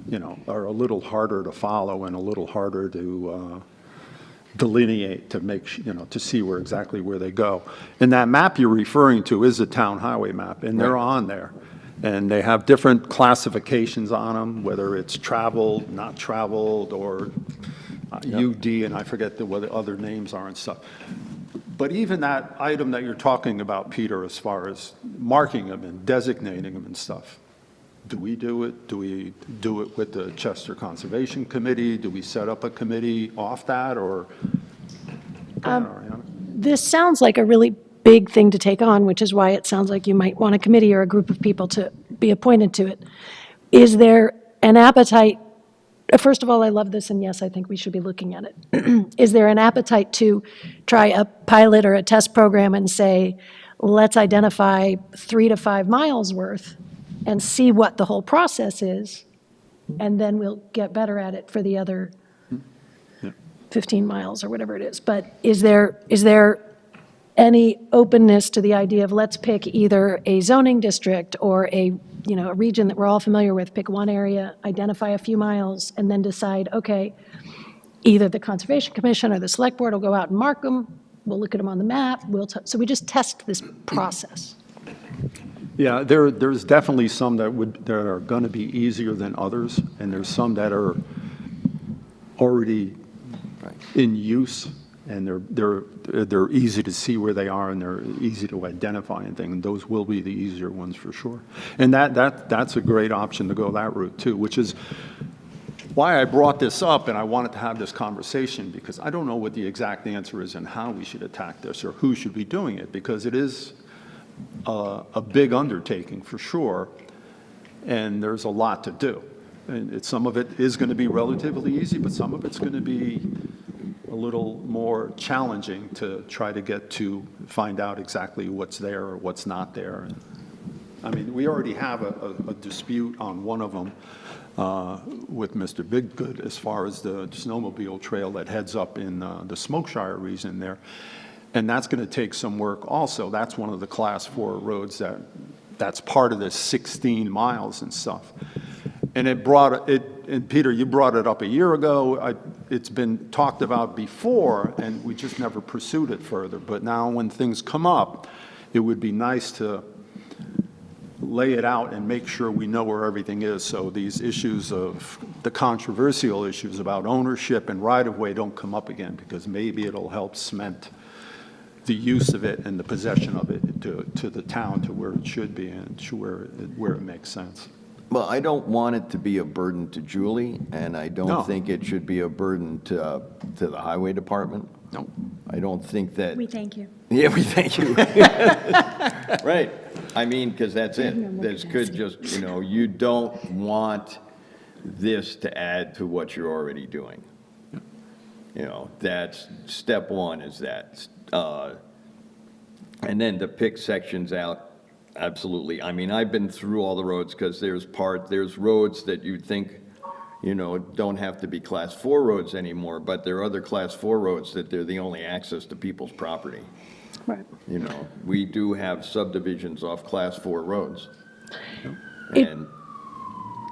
you know, are a little harder to follow and a little harder to delineate, to make, you know, to see exactly where they go. And that map you're referring to is a town highway map, and they're on there. And they have different classifications on them, whether it's traveled, not traveled, or UD, and I forget what the other names are and stuff. But even that item that you're talking about, Peter, as far as marking them and designating them and stuff, do we do it? Do we do it with the Chester Conservation Committee? Do we set up a committee off that, or? Go ahead, Ariana. This sounds like a really big thing to take on, which is why it sounds like you might want a committee or a group of people to be appointed to it. Is there an appetite? First of all, I love this, and yes, I think we should be looking at it. Is there an appetite to try a pilot or a test program and say, let's identify 3 to 5 miles worth and see what the whole process is, and then we'll get better at it for the other 15 miles or whatever it is. But is there any openness to the idea of, let's pick either a zoning district or a region that we're all familiar with, pick one area, identify a few miles, and then decide, okay, either the Conservation Commission or the Select Board will go out and mark them, we'll look at them on the map, so we just test this process. Yeah, there's definitely some that are going to be easier than others, and there's some that are already in use, and they're easy to see where they are, and they're easy to identify and things. And those will be the easier ones for sure. And that's a great option to go that route too, which is why I brought this up, and I wanted to have this conversation, because I don't know what the exact answer is and how we should attack this or who should be doing it, because it is a big undertaking for sure, and there's a lot to do. And some of it is going to be relatively easy, but some of it's going to be a little more challenging to try to find out exactly what's there or what's not there. I mean, we already have a dispute on one of them with Mr. Biggood as far as the snowmobile trail that heads up in the Smokeshire region there. And that's going to take some work also. That's one of the Class 4 roads that's part of the 16 miles and stuff. And and Peter, you brought it up a year ago. It's been talked about before, and we just never pursued it further. But now when things come up, it would be nice to lay it out and make sure we know where everything is, so these issues of the controversial issues about ownership and right-of-way don't come up again, because maybe it'll help cement the use of it and the possession of it to the town, to where it should be and to where it makes sense. Well, I don't want it to be a burden to Julie, and I don't think it should be a burden to the highway department. No. I don't think that. We thank you. Yeah, we thank you. Right. I mean, because that's it. This could just, you don't want this to add to what you're already doing. That's step one, is that. And then to pick sections out, absolutely. I mean, I've been through all the roads, because there's roads that you think, don't have to be Class 4 roads anymore, but there are other Class 4 roads that they're the only access to people's property. Right. We do have subdivisions off Class 4 roads. And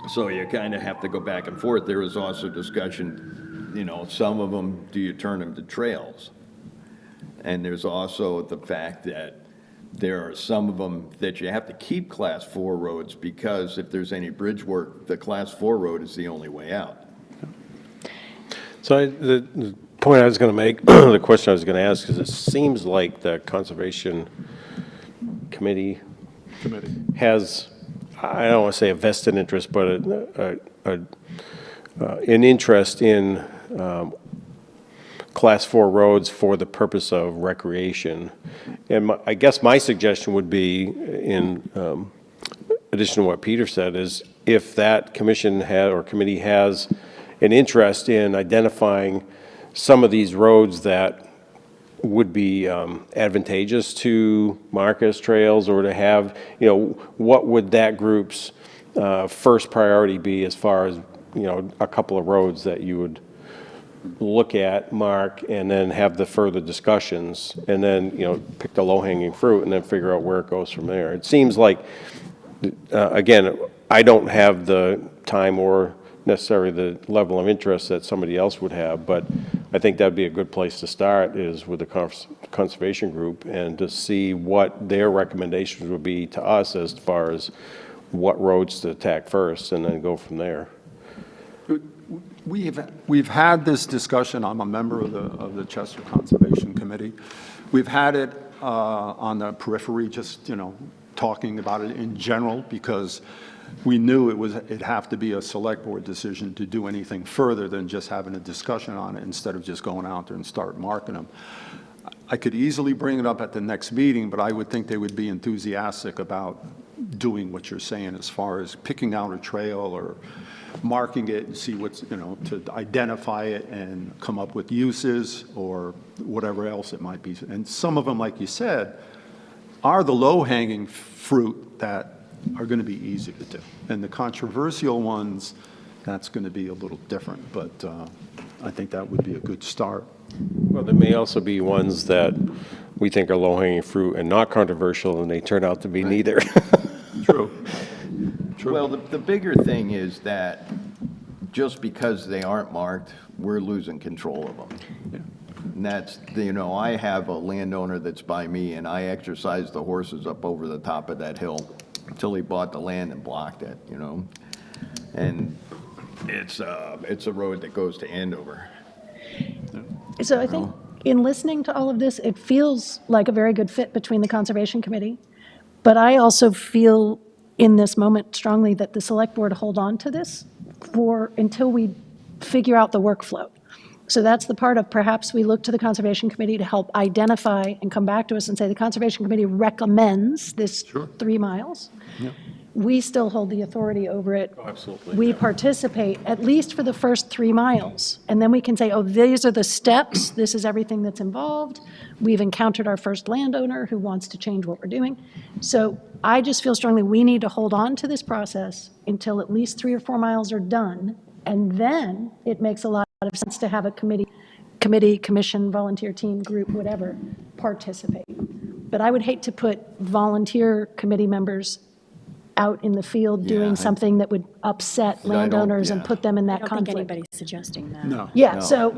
so you kind of have to go back and forth. There is also discussion, some of them, do you turn them to trails? And there's also the fact that there are some of them that you have to keep Class 4 roads because if there's any bridge work, the Class 4 road is the only way out. So the point I was going to make, the question I was going to ask is it seems like the Conservation Committee has, I don't want to say a vested interest, but an interest in Class 4 roads for the purpose of recreation. And I guess my suggestion would be, in addition to what Peter said, is if that commission or committee has an interest in identifying some of these roads that would be advantageous to mark as trails, or to have, what would that group's first priority be as far as, a couple of roads that you would look at, mark, and then have the further discussions, and then, pick the low-hanging fruit and then figure out where it goes from there. It seems like, again, I don't have the time or necessarily the level of interest that somebody else would have, but I think that'd be a good place to start, is with the conservation group, and to see what their recommendations would be to us as far as what roads to attack first, and then go from there. We've had this discussion. I'm a member of the Chester Conservation Committee. We've had it on the periphery, just, talking about it in general, because we knew it'd have to be a select board decision to do anything further than just having a discussion on it, instead of just going out there and start marking them. I could easily bring it up at the next meeting, but I would think they would be enthusiastic about doing what you're saying, as far as picking out a trail or marking it and see what's, to identify it and come up with uses or whatever else it might be. And some of them, like you said, are the low-hanging fruit that are going to be easy to do. And the controversial ones, that's going to be a little different, but I think that would be a good start. Well, there may also be ones that we think are low-hanging fruit and not controversial, and they turn out to be neither. True. Well, the bigger thing is that just because they aren't marked, we're losing control of them. And that's, I have a landowner that's by me, and I exercised the horses up over the top of that hill until he bought the land and blocked it, And it's a road that goes to Andover. So I think in listening to all of this, it feels like a very good fit between the Conservation Committee. But I also feel in this moment strongly that the select board hold on to this until we figure out the workflow. So that's the part of, perhaps we look to the Conservation Committee to help identify and come back to us and say, the Conservation Committee recommends this 3 miles. We still hold the authority over it. Absolutely. We participate, at least for the first 3 miles. And then we can say, oh, these are the steps, this is everything that's involved. We've encountered our first landowner who wants to change what we're doing. So I just feel strongly we need to hold on to this process until at least 3 or 4 miles are done. And then it makes a lot of sense to have a committee, commission, volunteer team, group, whatever, participate. But I would hate to put volunteer committee members out in the field doing something that would upset landowners and put them in that I don't think conflict. anybody's suggesting that. No. Yeah, so,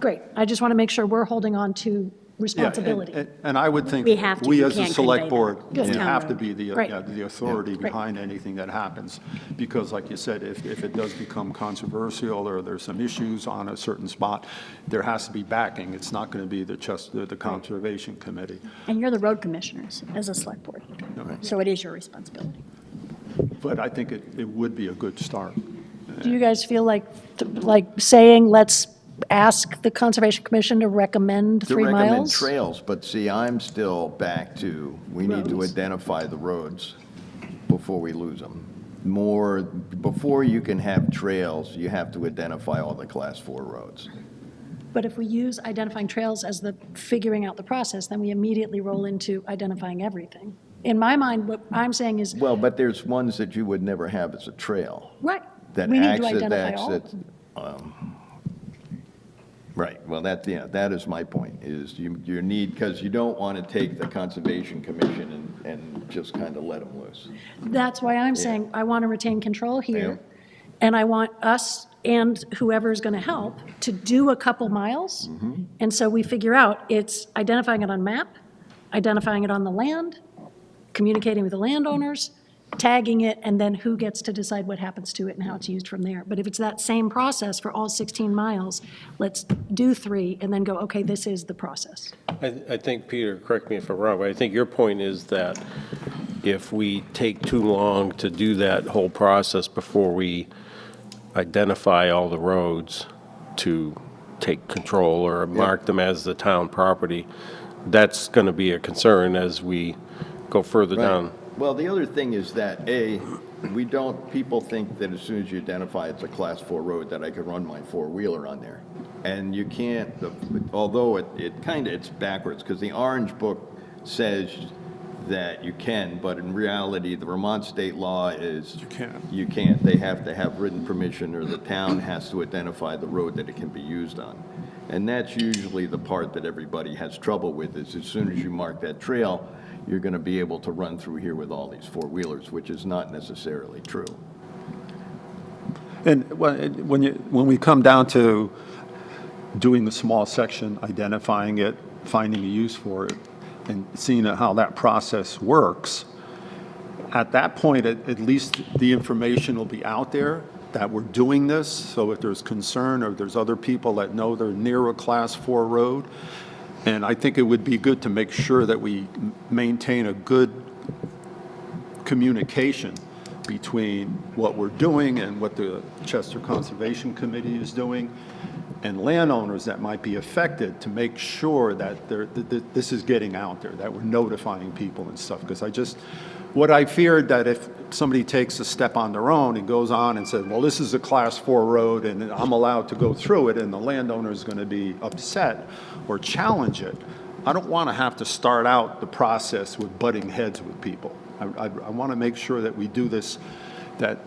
great. I just want to make sure we're holding on to responsibility. And I would think We have to. we You as a can't select convey board that. It's have to counter. be the Right. the authority Right. behind anything that happens. Because like you said, if it does become controversial or there's some issues on a certain spot, there has to be backing. It's not going to be the Conservation Committee. And you're the road commissioners as a select board. So it is your responsibility. But I think it would be a good start. Do you guys feel like saying, let's ask the Conservation Commission to recommend To 3 recommend miles? trails, but see, I'm still back to, we need to identify the roads before we lose them. Before you can have trails, you have to identify all the Class 4 roads. But if we use identifying trails as the figuring out the process, then we immediately roll into identifying everything. In my mind, what I'm saying is, Well, but there's ones that you would never have as a trail. right, That we need to acts- identify acts all at- of them. Right, well, that is my point, is you need, because you don't want to take the Conservation Commission and just kind of let them loose. That's why I'm saying I want to retain control here. and I want us and whoever's going to help to do a couple miles. And so we figure out, it's identifying it on map, identifying it on the land, communicating with the landowners, tagging it, and then who gets to decide what happens to it and how it's used from there. But if it's that same process for all 16 miles, let's do 3 and then go, okay, this is the process. I think, Peter, correct me if I'm wrong, but I think your point is that if we take too long to do that whole process before we identify all the roads to take control or mark them as the town property, that's going to be a concern as we go further down. Well, the other thing is that, people think that as soon as you identify it's a Class 4 road, that I could run my four-wheeler on there. And you can't, although it's backwards, because the Orange Book says that you can, but in reality, the Vermont state law is... You can't. You can't. They have to have written permission, or the town has to identify the road that it can be used on. And that's usually the part that everybody has trouble with, is as soon as you mark that trail, you're going to be able to run through here with all these four-wheelers, which is not necessarily true. And when we come down to doing the small section, identifying it, finding a use for it, and seeing how that process works, at that point, at least the information will be out there that we're doing this. So if there's concern or there's other people that know they're near a Class 4 road, and I think it would be good to make sure that we maintain a good communication between what we're doing and what the Chester Conservation Committee is doing, and landowners that might be affected, to make sure that this is getting out there, that we're notifying people and stuff. Because what I feared, that if somebody takes a step on their own and goes on and says, well, this is a Class 4 road and I'm allowed to go through it, and the landowner is going to be upset or challenge it, I don't want to have to start out the process with butting heads with people. I want to make sure that we do this, that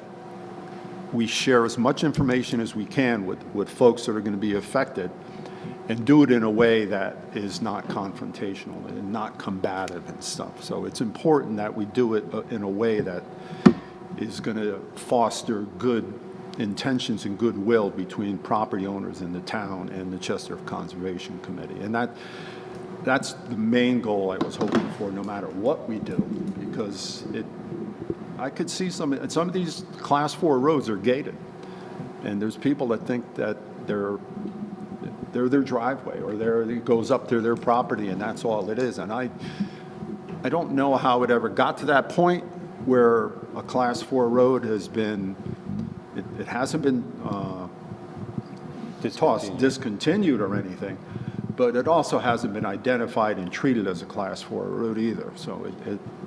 we share as much information as we can with folks that are going to be affected, and do it in a way that is not confrontational and not combative and stuff. So it's important that we do it in a way that is going to foster good intentions and goodwill between property owners in the town and the Chester Conservation Committee. And that's the main goal I was hoping for, no matter what we do, because I could see some of these Class 4 roads are gated, and there's people that think that they're their driveway, or it goes up to their property, and that's all it is. And I don't know how it ever got to that point where a Class 4 road has been, it hasn't been discontinued or anything, but it also hasn't been identified and treated as a Class 4 road either. So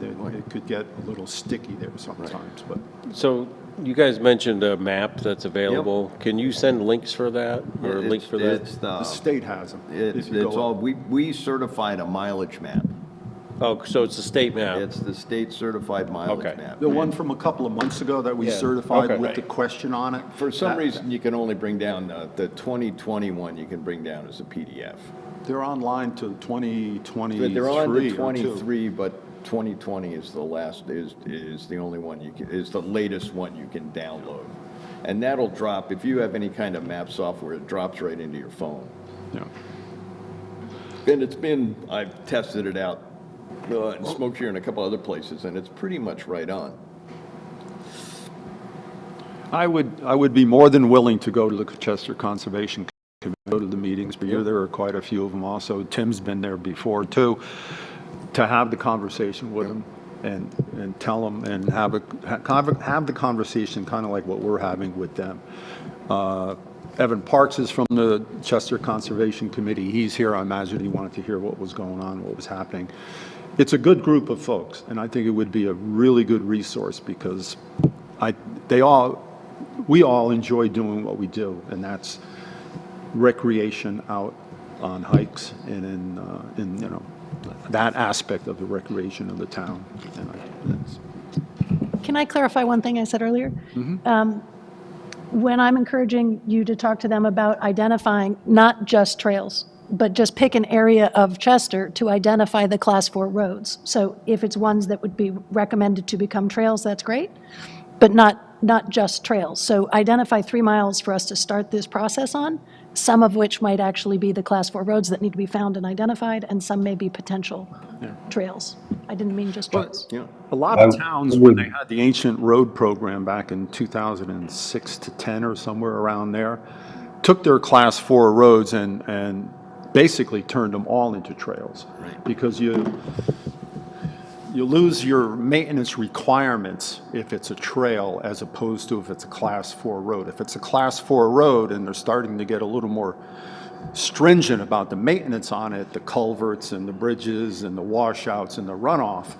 it could get a little sticky there sometimes. But So you guys mentioned a map that's available. Can you send links for that, or a link for that? the state has them. It's all, we certified a mileage map. Oh, so it's a state map? It's the state certified mileage Okay. map. The one from a couple of months ago that we certified Okay. with the question on it. For some reason, you can only bring down, the 2021 you can bring down as a PDF. They're online to 2023 But they're on to or 23, but 2020 is the last, is the only one is the latest one you can download. And that'll drop, if you have any kind of map software, it drops right into your phone. Yeah. And I've tested it out in Smokeshare and a couple other places, and it's pretty much right on. I would be more than willing to go to the Chester Conservation Committee, go to the meetings, but there are quite a few of them also. Tim's been there before too, to have the conversation with them and tell them and have the conversation kind of like what we're having with them. Evan Parks is from the Chester Conservation Committee. He's here. I imagine he wanted to hear what was going on, what was happening. It's a good group of folks, and I think it would be a really good resource, because we all enjoy doing what we do, and that's recreation out on hikes and in that aspect of the recreation of the town. Can I clarify one thing I said earlier? When I'm encouraging you to talk to them about identifying not just trails, but just pick an area of Chester to identify the Class 4 roads. So if it's ones that would be recommended to become trails, that's great, but not not just trails. So identify 3 miles for us to start this process on, some of which might actually be the Class 4 roads that need to be found and identified, and some may be potential trails. I didn't mean just trails. Yeah. A lot of I towns, when they would- had the ancient road program back in 2006 to 10 or somewhere around there, took their Class 4 roads and basically turned them all into trails. Right. Because you lose your maintenance requirements if it's a trail as opposed to if it's a Class 4 road. If it's a Class 4 road and they're starting to get a little more stringent about the maintenance on it, the culverts and the bridges and the washouts and the runoff,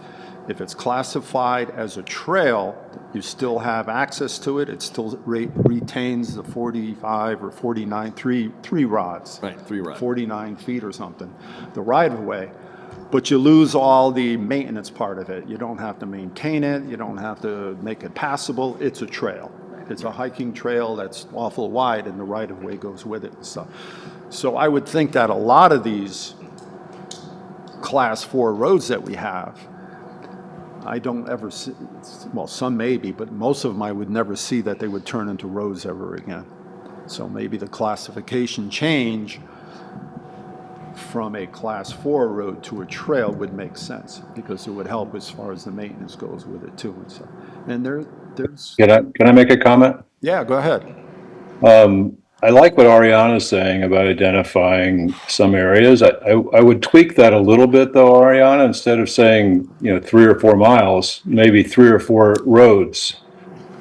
if it's classified as a trail, you still have access to it, it still retains the 45 or 49, three rods. Right, 3 rods. 49 feet or something, the right-of-way. But you lose all the maintenance part of it. You don't have to maintain it, you don't have to make it passable, it's a trail. It's a hiking trail that's awful wide and the right-of-way goes with it and stuff. So I would think that a lot of these Class 4 roads that we have, I don't ever see, well, some maybe, but most of them I would never see that they would turn into roads ever again. So maybe the classification change from a Class 4 road to a trail would make sense, because it would help as far as the maintenance goes with it too and stuff. And there's, Can I make a comment? yeah, go ahead. I like what Ariana's saying about identifying some areas. I would tweak that a little bit though, Ariana, instead of saying, 3 or 4 miles, maybe 3 or 4 roads,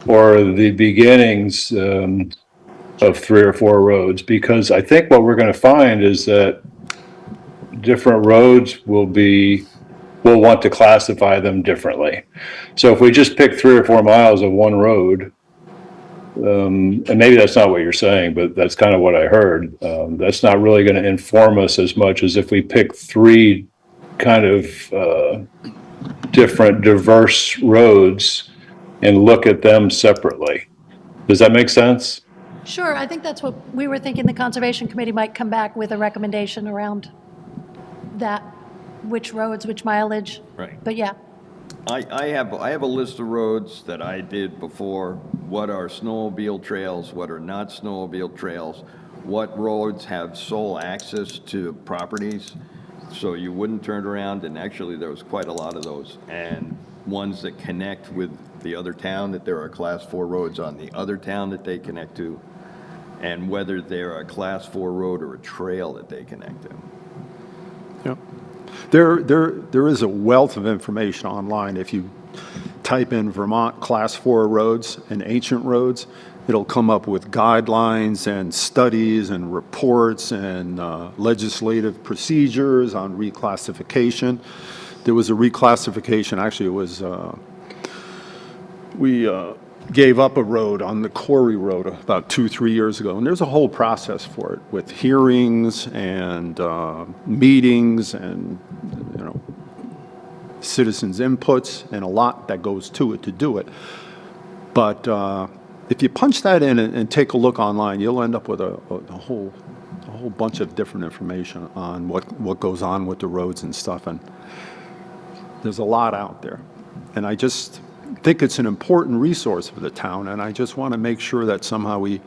or the beginnings of 3 or 4 roads, because I think what we're going to find is that different roads we'll want to classify them differently. So if we just pick 3 or 4 miles of one road, and maybe that's not what you're saying, but that's kind of what I heard. That's not really going to inform us as much as if we pick 3 kind of different diverse roads and look at them separately. Does that make sense? Sure, I think that's what we were thinking. The Conservation Committee might come back with a recommendation around that, which roads, which mileage. Right. But yeah, I have a list of roads that I did before. What are snowmobile trails, what are not snowmobile trails, what roads have sole access to properties, so you wouldn't turn around, and actually there was quite a lot of those, and ones that connect with the other town, that there are Class 4 roads on the other town that they connect to, and whether they're a Class 4 road or a trail that they connect to. Yep. There is a wealth of information online. If you type in Vermont Class 4 roads and ancient roads, it'll come up with guidelines and studies and reports and legislative procedures on reclassification. There was a reclassification, actually it was, we gave up a road on the Quarry Road about 2-3 years ago, and there's a whole process for it with hearings and meetings and citizens' inputs and a lot that goes to it to do it. But if you punch that in and take a look online, you'll end up with a whole bunch of different information on what goes on with the roads and stuff, and there's a lot out there. And I just think it's an important resource for the town, and I just want to make sure that somehow we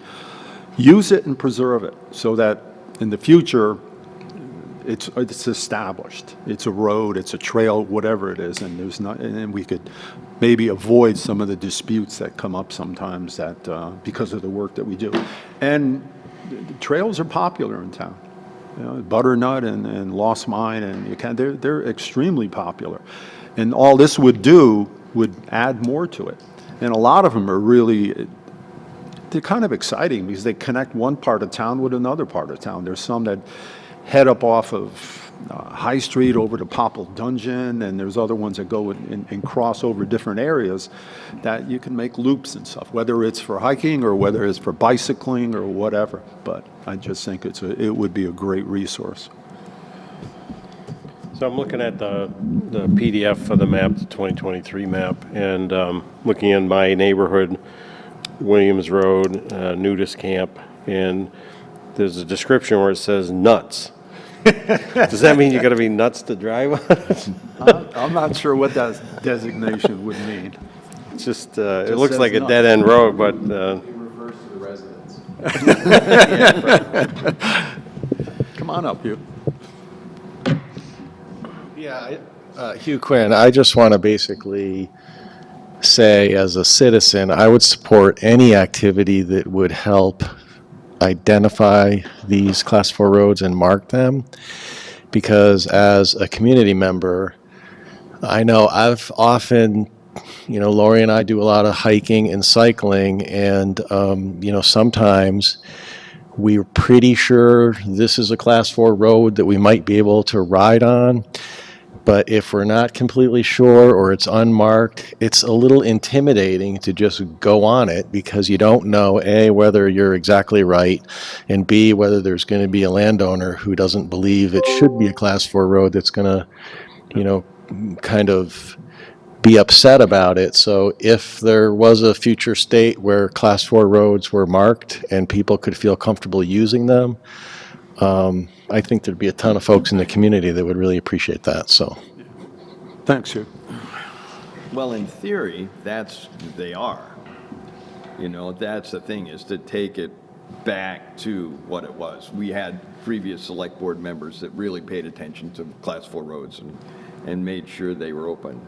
use it and preserve it so that in the future it's established. It's a road, it's a trail, whatever it is, and there's not, and we could maybe avoid some of the disputes that come up sometimes that because of the work that we do. And the trails are popular in town. Butternut and Lost Mine, and they're extremely popular. And all this would do would add more to it. And a lot of them are really, they're kind of exciting because they connect one part of town with another part of town. There's some that head up off of High Street over to Popple Dungeon, and there's other ones that go and cross over different areas that you can make loops and stuff, whether it's for hiking or whether it's for bicycling or whatever. But I just think it would be a great resource. So I'm looking at the PDF for the map, the 2023 map, and looking in my neighborhood, Williams Road, Nudist Camp, and there's a description where it says nuts. Does that mean you got to be nuts to drive on it? I'm not sure what that designation would mean. It's just, it looks like a dead-end road, but, Refers to the residents. Come on up, Hugh. Yeah, Hugh Quinn, I just want to basically say, as a citizen, I would support any activity that would help identify these Class 4 roads and mark them, because as a community member, I know I've often, Lori and I do a lot of hiking and cycling, and, sometimes we're pretty sure this is a Class 4 road that we might be able to ride on. But if we're not completely sure or it's unmarked, it's a little intimidating to just go on it because you don't know, A, whether you're exactly right, and B, whether there's going to be a landowner who doesn't believe it should be a Class 4 road that's going to, kind of be upset about it. So if there was a future state where Class 4 roads were marked and people could feel comfortable using them, I think there'd be a ton of folks in the community that would really appreciate that, so. Thanks, Hugh. Well, in theory, they are. That's the thing, is to take it back to what it was. We had previous select board members that really paid attention to Class 4 roads and made sure they were open.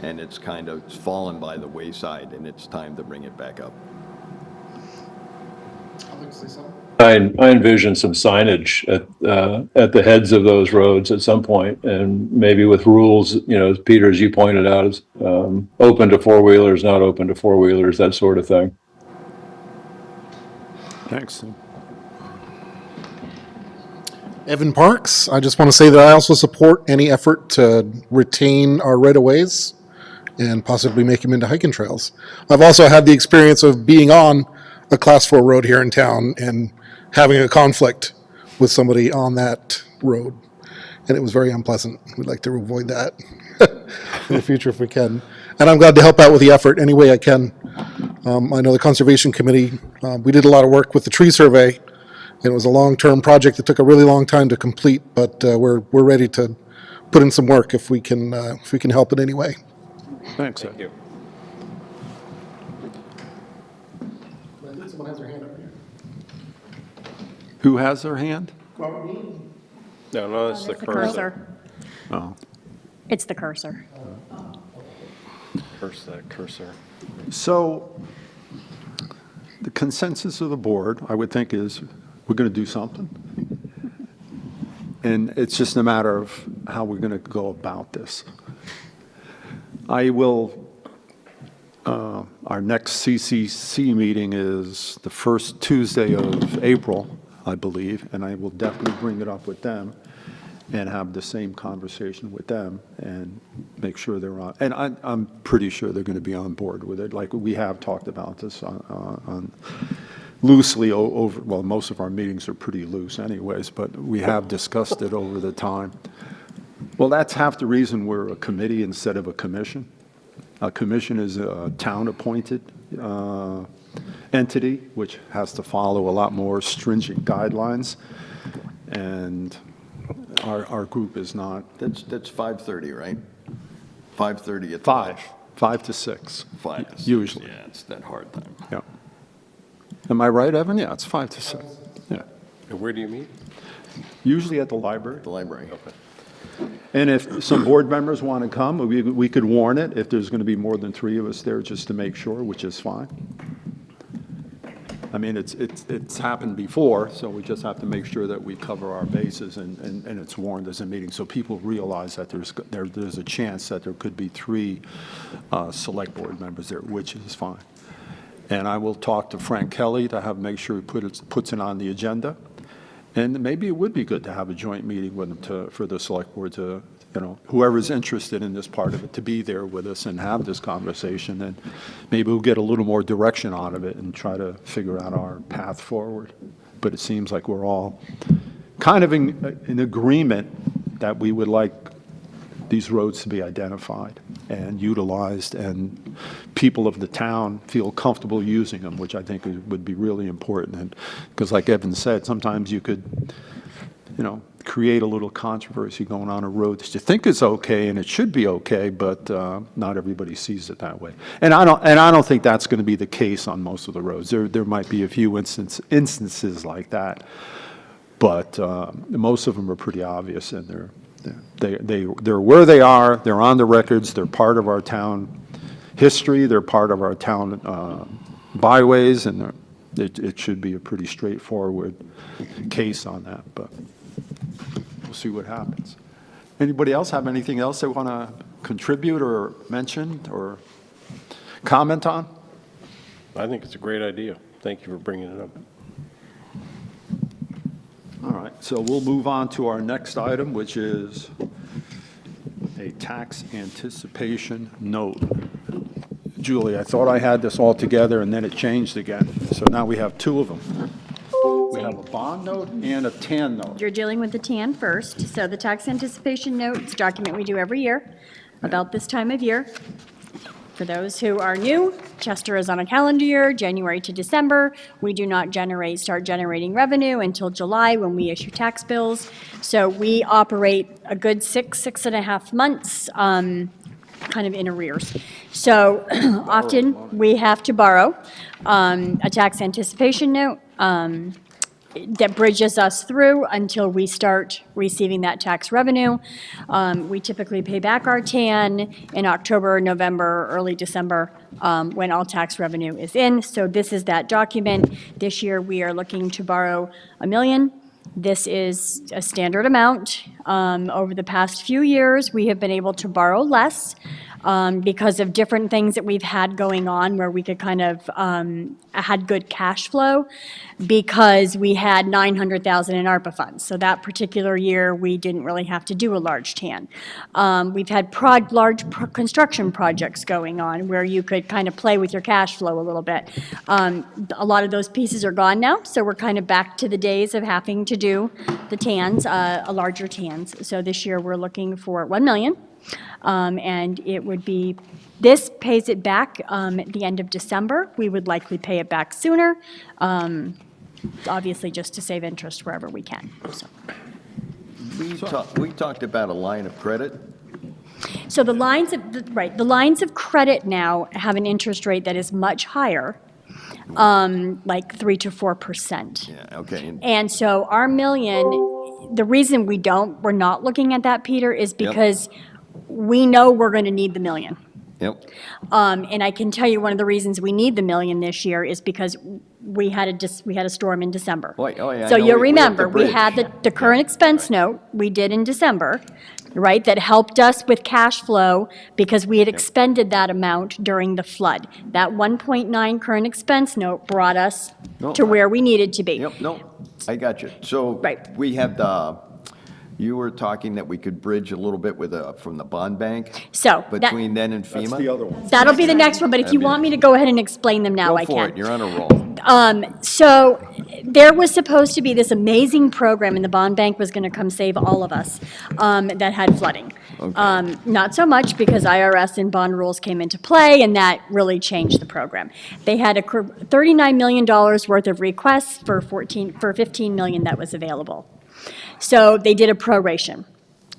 And it's kind of fallen by the wayside, and it's time to bring it back up. I envision some signage at the heads of those roads at some point, and maybe with rules, Peter, as you pointed out, is open to four-wheelers, not open to four-wheelers, that sort of thing. Thanks. Evan Parks, I just want to say that I also support any effort to retain our right-of-ways and possibly make them into hiking trails. I've also had the experience of being on a Class 4 road here in town and having a conflict with somebody on that road, and it was very unpleasant. We'd like to avoid that in the future if we can. And I'm glad to help out with the effort any way I can. I know the Conservation Committee, we did a lot of work with the tree survey, and it was a long-term project that took a really long time to complete, but we're ready to put in some work if we can help in any way. Thanks, thank Ed. you. Someone has their hand up here. Who has their hand? No, it's the It's the cursor. cursor. Oh. It's the cursor. Curse that cursor. So the consensus of the board, I would think, is we're going to do something. And it's just a matter of how we're going to go about this. Our next CCC meeting is the first Tuesday of April, I believe, and I will definitely bring it up with them and have the same conversation with them and make sure they're on. And I'm pretty sure they're going to be on board with it. Like, we have talked about this on loosely over, well, most of our meetings are pretty loose anyways, but we have discussed it over the time. Well, that's half the reason we're a committee instead of a commission. A commission is a town-appointed entity, which has to follow a lot more stringent guidelines, and our group is not. That's 5:30, right? 5:30 at 5 to 6. 5 to 6. Usually. Yeah, it's that hard time. Yeah. Am I right, Evan? Yeah, it's 5 to 6. Yeah. And where do you meet? Usually at the library. The library. And if some board members want to come, we could warn it if there's going to be more than 3 of us there, just to make sure, which is fine. I mean, it's happened before, so we just have to make sure that we cover our bases and it's warned as a meeting, so people realize that there's a chance that there could be 3 select board members there, which is fine. And I will talk to Frank Kelly to make sure he puts it on the agenda. And maybe it would be good to have a joint meeting with them for the select board to, whoever's interested in this part of it, to be there with us and have this conversation. And maybe we'll get a little more direction out of it and try to figure out our path forward. But it seems like we're all kind of in agreement that we would like these roads to be identified and utilized, and people of the town feel comfortable using them, which I think would be really important. And because, like Evan said, sometimes you could create a little controversy going on a road that you think is okay and it should be okay, but not everybody sees it that way. And I don't think that's going to be the case on most of the roads. There might be a few instances like that, but most of them are pretty obvious, and they're where they are. They're on the records. They're part of our town history. They're part of our town byways, and it should be a pretty straightforward case on that, but we'll see what happens. Anybody else have anything else they want to contribute or mention or comment on? I think it's a great idea. Thank you for bringing it up. All right, so we'll move on to our next item, which is a tax anticipation note. Julie, I thought I had this all together, and then it changed again. So now we have two of them. We have a bond note and a TAN note. You're dealing with the TAN first. So the tax anticipation note is a document we do every year about this time of year. For those who are new, Chester is on a calendar year, January to December. We do not start generating revenue until July when we issue tax bills. So we operate a good 6.5 months, kind of in arrears. So often we have to borrow a tax anticipation note that bridges us through until we start receiving that tax revenue. We typically pay back our TAN in October, November, early December, when all tax revenue is in. So this is that document. This year, we are looking to borrow $1 million. This is a standard amount. Over the past few years, we have been able to borrow less because of different things that we've had going on where we could kind of had good cash flow because we had $900,000 in ARPA funds. So that particular year, we didn't really have to do a large TAN. We've had large construction projects going on where you could kind of play with your cash flow a little bit. A lot of those pieces are gone now, so we're kind of back to the days of having to do the TANs, larger TANs. So this year, we're looking for $1 million. And it would be, this pays it back at the end of December. We would likely pay it back sooner, obviously just to save interest wherever we can. So. We talked about a line of credit. So the lines of credit now have an interest rate that is much higher, like 3 to 4%. Yeah, okay. And so our million, the reason we're not looking at that, Peter, is because we know we're going to need the $1 million. Yep. And I can tell you one of the reasons we need the $1 million this year is because we had a storm in December. Oh, yeah, So I know you'll we have the remember, we had the current expense note we did in December, right, that helped us with cash flow because we had expended that amount during the flood. That 1.9 current expense note brought us to where we needed to be. Yep, no, I got you. So we have you were talking that we could bridge a little bit with from the bond bank So between then and FEMA? That's the other one. that'll be the next one, but if you want me to go ahead and explain them now, I Go for can. it, you're on a roll. So there was supposed to be this amazing program, and the bond bank was going to come save all of us that had flooding. Not so much because IRS and bond rules came into play, and that really changed the program. They had $39 million worth of requests for $15 million that was available. So they did a proration.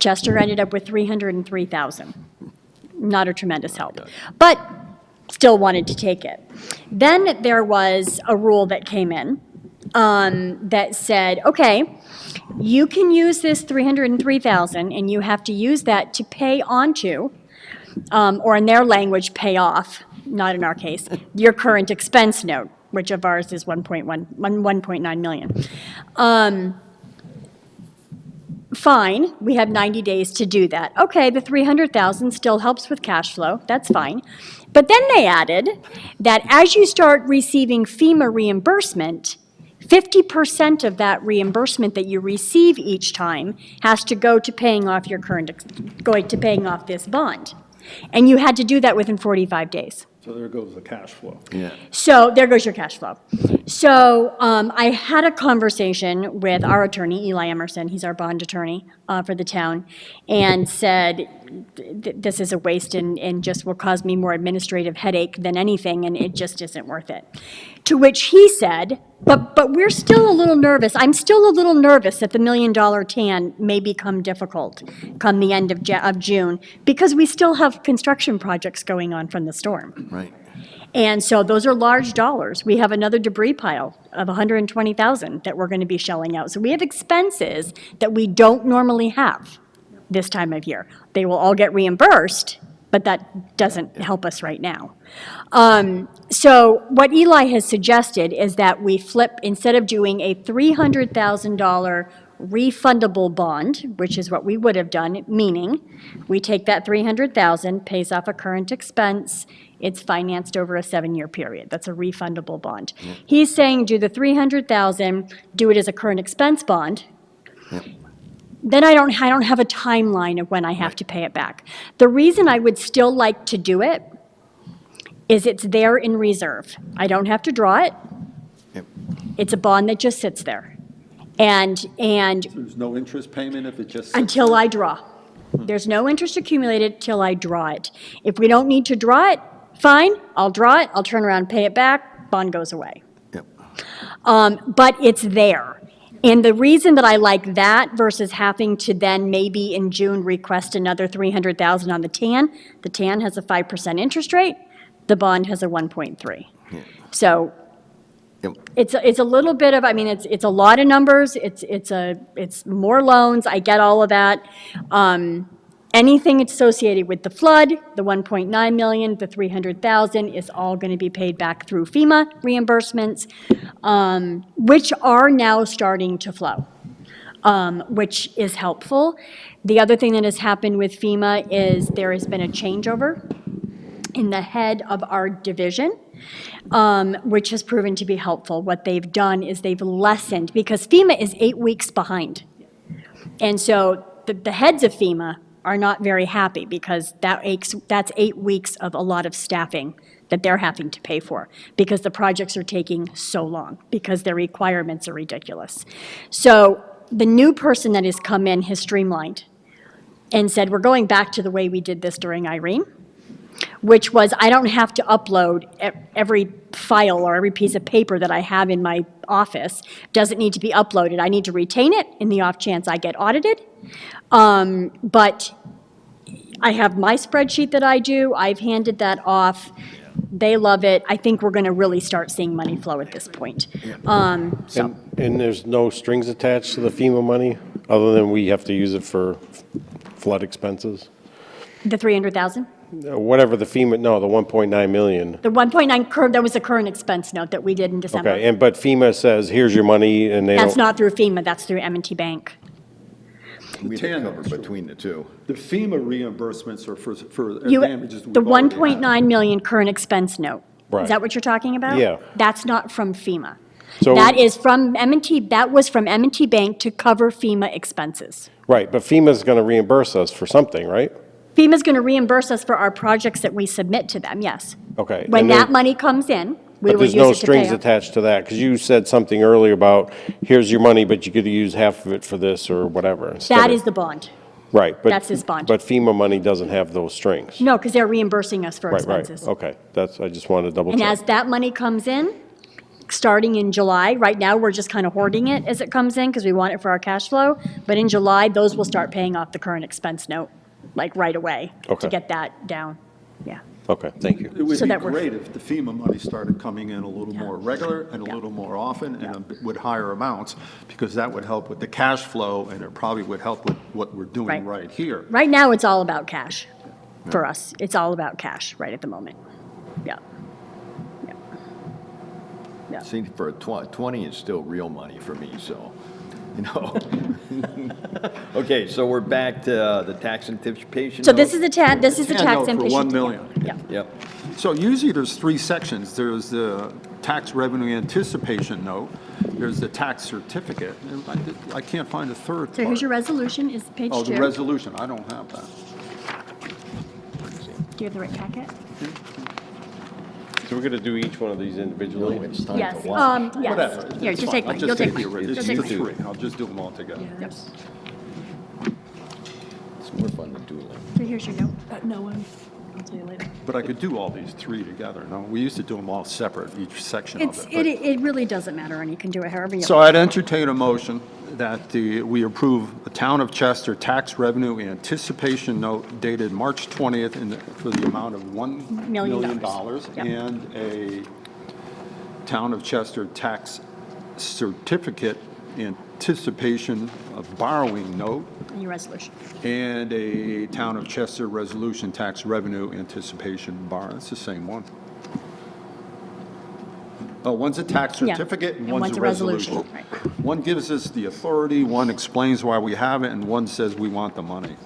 Chester ended up with $303,000. Not a tremendous help, but still wanted to take it. Then there was a rule that came in that said, okay, you can use this $303,000 and you have to use that to pay onto, or in their language, pay off, not in our case, your current expense note, which of ours is 1.9 million. Fine, we have 90 days to do that. Okay, the $300,000 still helps with cash flow, that's fine. But then they added that as you start receiving FEMA reimbursement, 50% of that reimbursement that you receive each time has to go to paying off paying off this bond. And you had to do that within 45 days. So there goes the cash flow. Yeah. So there goes your cash flow. So I had a conversation with our attorney, Eli Emerson, he's our bond attorney for the town, and said, this is a waste and just will cause me more administrative headache than anything, and it just isn't worth it. To which he said, But we're still a little nervous. I'm still a little nervous that the $1 million TAN may become difficult come the end of June, because we still have construction projects going on from the storm. Right. And so those are large dollars. We have another debris pile of $120,000 that we're going to be shelling out. So we have expenses that we don't normally have this time of year. They will all get reimbursed, but that doesn't help us right now. So what Eli has suggested is that we flip, instead of doing a $300,000 refundable bond, which is what we would have done, meaning we take that $300,000, pays off a current expense, it's financed over a 7-year period. That's a refundable bond. He's saying do the $300,000, do it as a current expense bond. Then I don't have a timeline of when I have to pay it back. The reason I would still like to do it is it's there in reserve. I don't have to draw it. It's a bond that just sits there. And There's no interest payment if it just sits until there? I draw. There's no interest accumulated till I draw it. If we don't need to draw it, fine, I'll draw it, I'll turn around and pay it back, bond goes away. Yep. But it's there. And the reason that I like that versus having to then maybe in June request another $300,000 on the TAN has a 5% interest rate, the bond has a 1.3. So Yep. it's a little bit of, I mean, it's a lot of numbers, it's more loans, I get all of that. Anything associated with the flood, the 1.9 million, the 300,000 is all going to be paid back through FEMA reimbursements, which are now starting to flow, which is helpful. The other thing that has happened with FEMA is there has been a changeover in the head of our division, which has proven to be helpful. What they've done is they've lessened, because FEMA is 8 weeks behind. And so the heads of FEMA are not very happy, because that's 8 weeks of a lot of staffing that they're having to pay for, because the projects are taking so long, because their requirements are ridiculous. So the new person that has come in has streamlined and said, we're going back to the way we did this during Irene, which was I don't have to upload every file or every piece of paper that I have in my office. Doesn't need to be uploaded. I need to retain it in the off chance I get audited. But I have my spreadsheet that I do. I've handed that off. They love it. I think we're going to really start seeing money flow at this point. So And there's no strings attached to the FEMA money, other than we have to use it for flood expenses? the 300,000? Whatever the FEMA, no, the 1.9 million. The 1.9, that was a current expense note that we did in December. Okay, but FEMA says, here's your money, and they That's don't, not through FEMA, that's through M&T Bank. We TAN cover is true. between the two. The FEMA reimbursements are for You, damages. the we've already had. 1.9 million current expense note. Right. Is that what you're talking about? Yeah. That's not from FEMA. So- That is from M&T, that was from M&T Bank to cover FEMA expenses. right, but FEMA's going to reimburse us for something, right? FEMA's going to reimburse us for our projects that we submit to them, yes. Okay. When and then- that money comes in, we But will there's use no it to pay strings off. attached to that, because you said something earlier about, here's your money, but you could use half of it for this or whatever. instead That of- is the bond. Right, but. that's his bond. But FEMA money doesn't have those strings. No, because they're reimbursing us for Right, right, expenses. okay, I just wanted to double And check. as that money comes in, starting in July, right now, we're just kind of hoarding it as it comes in because we want it for our cash flow. But in July, those will start paying off the current expense note, like right away, Okay. to get that down. Yeah. Okay, thank you. It would So be that we're- great if the FEMA money started coming in a little more regular and a little more often and with higher amounts, because that would help with the cash flow, and it probably would help with what we're doing Right. right here. Right now, it's all about cash for us. It's all about cash right at the moment. Yeah. Yeah. Yeah. See, for 20 is still real money for me, so, you know. Okay, so we're back to the tax anticipation So this note? is the tax, this is the TAN tax note for ambition. 1 million. Yeah. Yep, So usually there's 3 sections. There's the tax revenue anticipation note, there's the tax certificate, and I can't find a third So here's part. your resolution, is page 2. Oh, the resolution, I don't have that. Do you have the right packet? So we're going to do each one of these individually? it's time Yes, to watch. yes. Whatever. Here, it's just fine. take I'll mine, just you'll take the mine. original. Just take Just mine. 3. I'll just do them all together. Yep. It's more fun than dueling. So here's your note. No one. tell you later. But I could do all these three together, no? We used to do them all separate, each section of It's, it. it really doesn't matter, and you can do it however you So want. I'd entertain a motion that we approve the Town of Chester tax revenue anticipation note dated March 20th for the amount of $1 million Yep. and a Town of Chester tax certificate anticipation of borrowing note Your resolution. and a Town of Chester resolution tax revenue anticipation borrow. It's the same one. Oh, one's a tax Yeah, certificate and and one's one's a a resolution, resolution. right. One gives us the authority, one explains why we have it, and one says we want the money.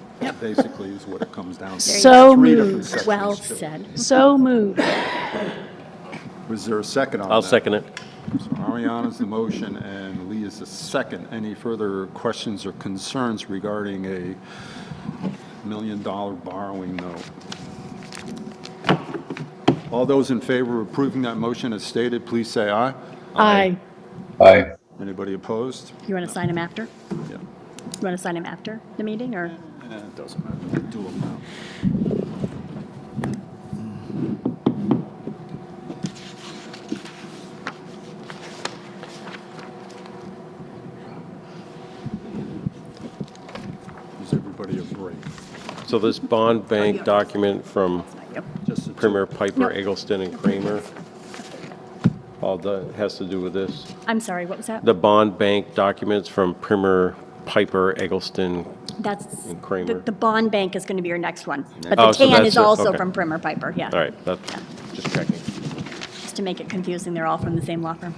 Basically is what it comes down to. So Three different moved. sections Well to it. said. So moved. Was there a second on that? I'll second it. So Ariana's the motion and Lee is the second. Any further questions or concerns regarding a $1 million borrowing note? All those in favor of approving that motion as stated, please say aye. Aye. Aye. Anybody opposed? You want to sign him after? Yeah. You want to sign him after the meeting, or? It doesn't matter. Do them now. Gives everybody a break. So this bond bank document from Just the two. Premier Piper, Nope. Eggleston, and Kramer, all that has to do with this? I'm sorry, what was that? The bond bank documents from Premier Piper, Eggleston, That's, and Kramer. the bond bank is going to be your next one. But Oh, the so TAN that's is it, also okay. from Primer Piper, yeah. all right, that's, just checking. Just to make it confusing, they're all from the same law firm.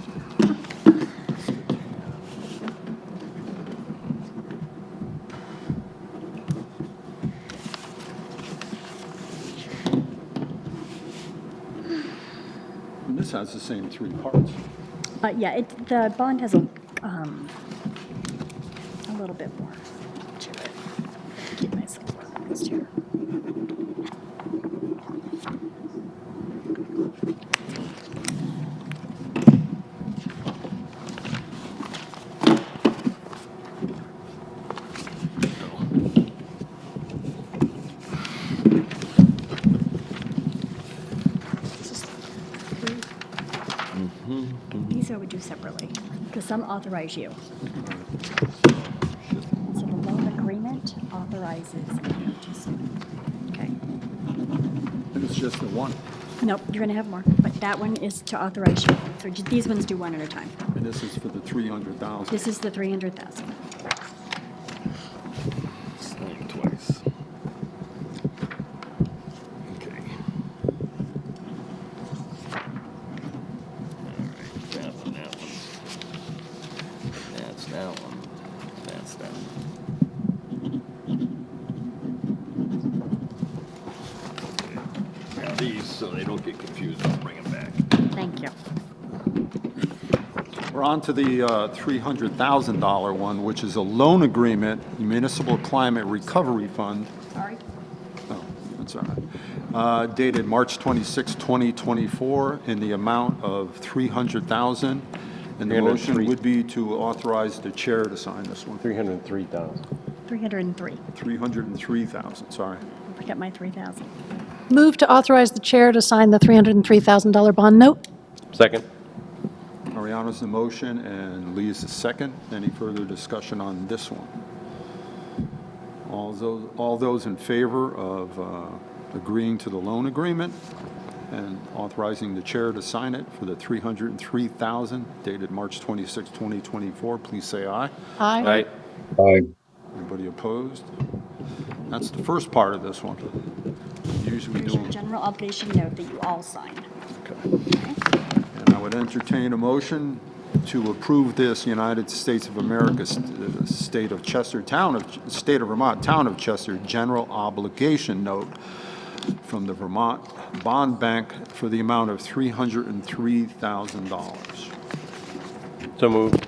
And this has the same three parts. Yeah, the bond has a little bit more to it. Keep myself organized here. These I would do separately, because some authorize you. So the loan agreement authorizes you to sign. Okay. And it's just the one. Nope, you're gonna have more, but that one is to authorize you. So these ones do one at a time. And this is for the 300,000. This is the 300,000. Sign twice. Okay. All right, that one, that one. That's that one. That's that one. Okay. Now these, so they don't get confused, I'll bring them back. Thank you. We're on to the $300,000 one, which is a loan agreement, Municipal Climate Recovery Fund. Sorry. Oh, that's all right. Dated March 26, 2024, in the amount of $300,000. And the motion 303. would be to authorize the chair to sign this one. 303,000. 303. 303,000, sorry. Don't forget my 3,000. Move to authorize the chair to sign the $303,000 bond note. Second? Ariana's the motion and Lee is the second. Any further discussion on this one? All those in favor of agreeing to the loan agreement and authorizing the chair to sign it for the $303,000 dated March 26, 2024, please say aye. All right, Aye. Anybody opposed? That's the first part of this one. Usually we Here's do your them. general obligation note that you all sign. And I would entertain a motion to approve this United States of America, State of Chester, State of Vermont, Town of Chester General Obligation Note from the Vermont Bond Bank for the amount of $303,000. so moved.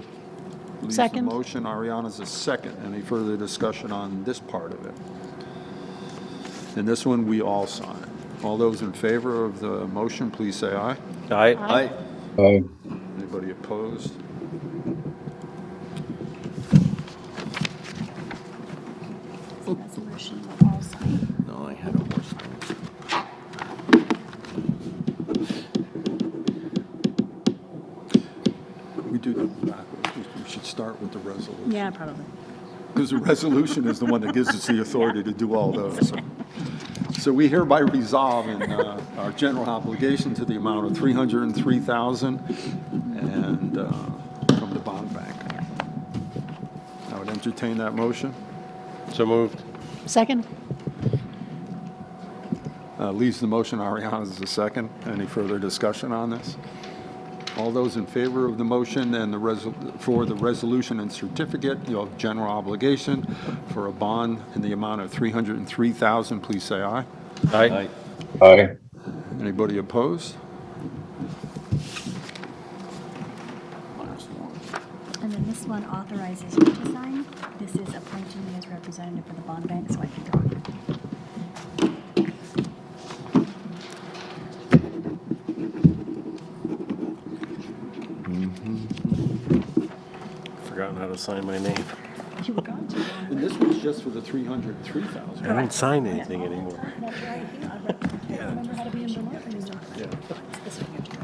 Lee's Second. the motion, Ariana's a second. Any further discussion on this part of it? And this one, we all sign. All those in favor of the motion, please say aye. All right, Aye. Aye. Anybody opposed? Resolution, you all sign. No, I had a horse. backwards. We should start with the resolution. Yeah, probably. Because the resolution is the one that gives us the authority to do all those. So we hereby resolve in our general obligation to the amount of $303,000 and from the bond bank. I would entertain that motion. So moved. Second? Leaves the motion, Ariana is the second. Any further discussion on this? All those in favor of the motion and for the resolution and certificate of general obligation for a bond in the amount of $303,000, please say aye. Aye. Aye. Anybody opposed? And then this one authorizes you to sign. This is appointing me as representative for the bond bank, so I can go. Forgotten how to sign my name. You were going to. And this one's just for the $303,000. I don't sign anything anymore. That's right. Remember how to be in Vermont anymore. This one here too.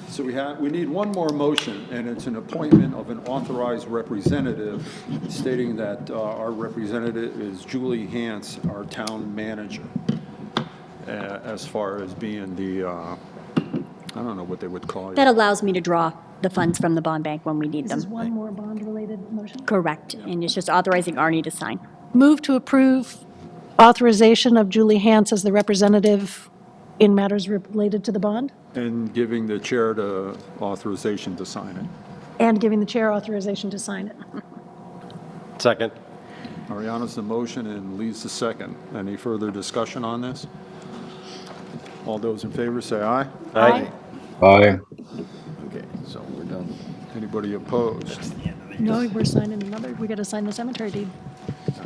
So we need one more motion, and it's an appointment of an authorized representative, stating that our representative is Julie Hance, our town manager, as far as being the, I don't know what they would call That you. allows me to draw the funds from the bond bank when we need This them. is one more bond-related motion. Correct, and it's just authorizing Arnie to sign. Move to approve authorization of Julie Hance as the representative in matters related to the bond, And giving the chair the authorization to sign it. and giving the chair authorization to sign it. Second. Ariana's the motion and Lee's the second. Any further discussion on this? All those in favor say aye. Aye. Aye. Okay, so we're done. Anybody opposed? No, we're signing another, we got to sign the cemetery deed.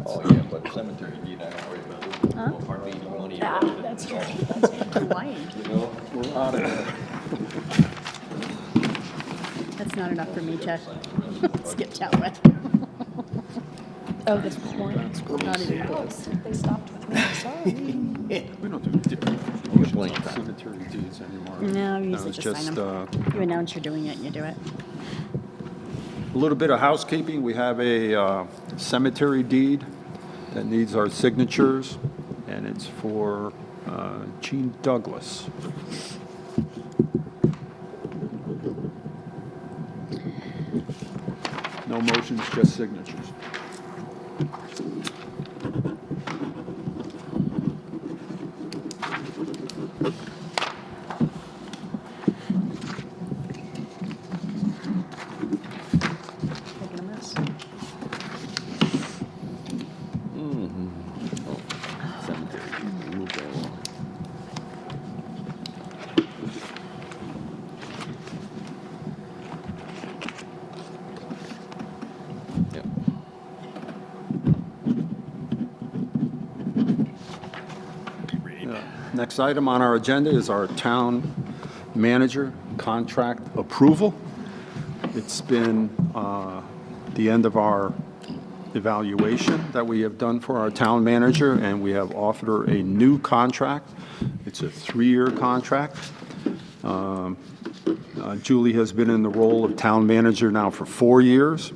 Oh, yeah, but cemetery deed, I don't worry about it. We'll hardly any money. That's true. Hawaii. We're out of here. That's not enough for me to skip town with. Oh, this warrant. Not even close. They stopped with me, sorry. We don't do cemetery deeds anymore. No, you usually it's just sign them. You announce you're doing it and you do it. A little bit of housekeeping. We have a cemetery deed that needs our signatures, and it's for Gene Douglas. No motions, just signatures. Making a mess. Cemetery, we'll move that along. Yep. Next item on our agenda is our town manager contract approval. It's been the end of our evaluation that we have done for our town manager, and we have offered her a new contract. It's a 3-year contract. Julie has been in the role of town manager now for 4 years,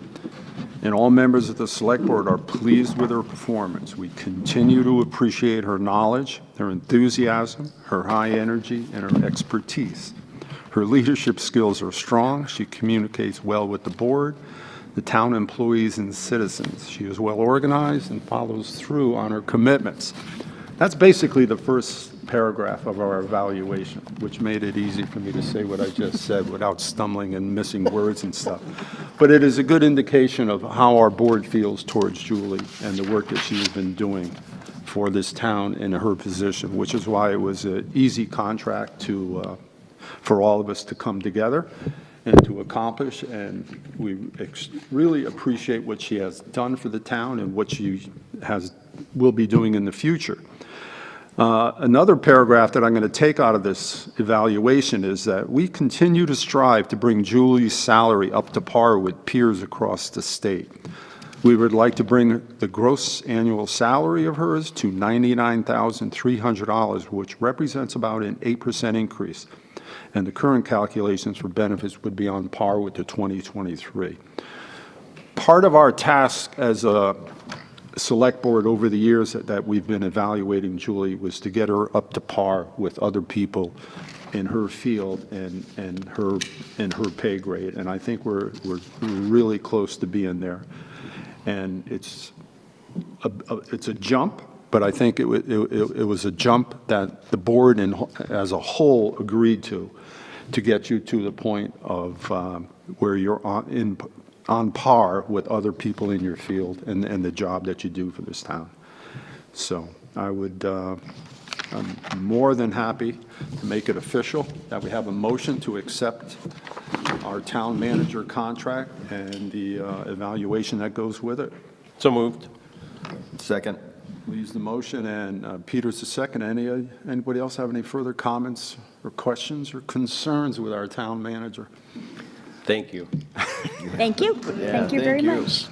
and all members of the select board are pleased with her performance. We continue to appreciate her knowledge, her enthusiasm, her high energy, and her expertise. Her leadership skills are strong. She communicates well with the board, the town employees, and citizens. She is well organized and follows through on her commitments. That's basically the first paragraph of our evaluation, which made it easy for me to say what I just said without stumbling and missing words and stuff. But it is a good indication of how our board feels towards Julie and the work that she has been doing for this town in her position, which is why it was an easy contract to, for all of us to come together and to accomplish. And we really appreciate what she has done for the town and what she will be doing in the future. Another paragraph that I'm going to take out of this evaluation is that we continue to strive to bring Julie's salary up to par with peers across the state. We would like to bring the gross annual salary of hers to $99,300, which represents about an 8% increase. and the current calculations for benefits would be on par with the 2023. Part of our task as a select board over the years that we've been evaluating Julie was to get her up to par with other people in her field and her pay grade. And I think we're really close to being there. And it's a jump, but I think it was a jump that the board as a whole agreed to get you to the point of where you're on par with other people in your field and the job that you do for this town. So I'm more than happy to make it official that we have a motion to accept our town manager contract and the evaluation that goes with it. So moved. Second. Leaves the motion, and Peter's the second. Anybody else have any further comments or questions or concerns with our town manager? Thank you. Thank you. Thank you very much.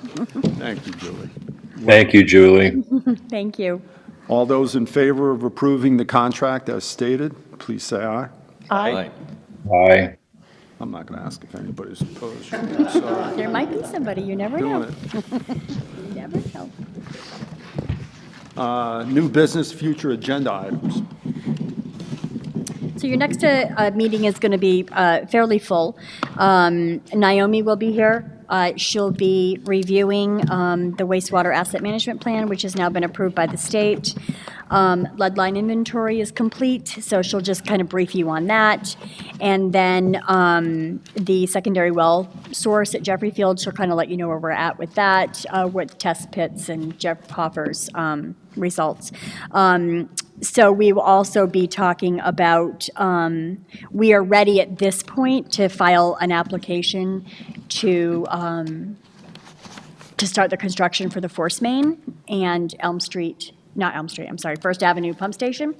Thank you, Julie. Thank you, Julie. Thank you. All those in favor of approving the contract as stated, please say aye. Aye. Aye. I'm not going to ask if anybody's opposed. I'm sorry. There might be somebody, you never know. Doing it. You never know. New business, future agenda items. So your next meeting is going to be fairly full. Naomi will be here. She'll be reviewing the wastewater asset management plan, which has now been approved by the state. Lead line inventory is complete, so she'll just kind of brief you on that. And then the secondary well source at Jeffrey Field, she'll kind of let you know where we're at with that, with test pits and Jeff Hoffer's results. So we will also be talking about, we are ready at this point to file an application to start the construction for the force main and First Avenue Pump Station.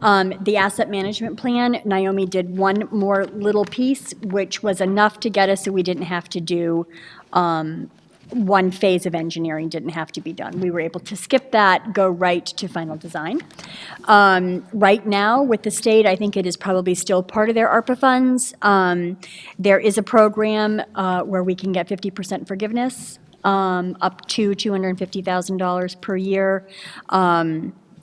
The asset management plan, Naomi did one more little piece, which was enough to get us so we didn't have to do, one phase of engineering didn't have to be done. We were able to skip that, go right to final design. Right now, with the state, I think it is probably still part of their ARPA funds. There is a program where we can get 50% forgiveness, up to $250,000 per year.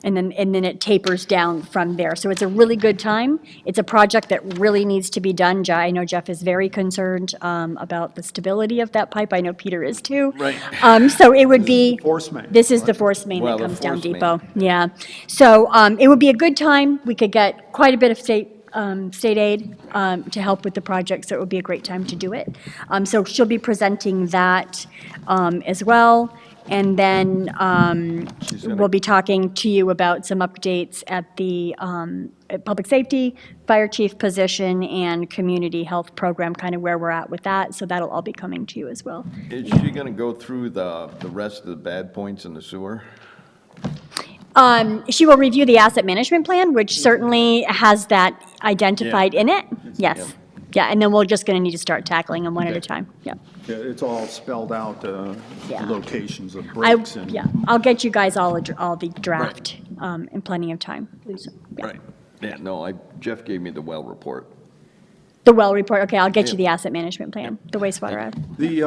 And then it tapers down from there. So it's a really good time. It's a project that really needs to be done. I know Jeff is very concerned about the stability of that pipe. I know Peter is too. Right. So it would be. Force main. This is the force main Well, that the comes down force main. Depot. Yeah. So it would be a good time. We could get quite a bit of state aid to help with the project, so it would be a great time to do it. So she'll be presenting that as well. And then we'll be talking to you about some updates at the public safety, fire chief position, and community health program, kind of where we're at with that. So that'll all be coming to you as well. Is she going to go through the rest of the bad points in the sewer? She will review the asset management plan, which certainly has that identified in it. Yes. Yeah, and then we're just going to need to start tackling them one at a time. Yeah. Yeah, it's all spelled out, Yeah. locations of breaks and. Yeah, I'll get you guys all the draft in plenty of time. So, yeah. Right. Yeah, no, Jeff gave me the well report. The well report, okay, I'll get you the asset management plan, the wastewater ad. The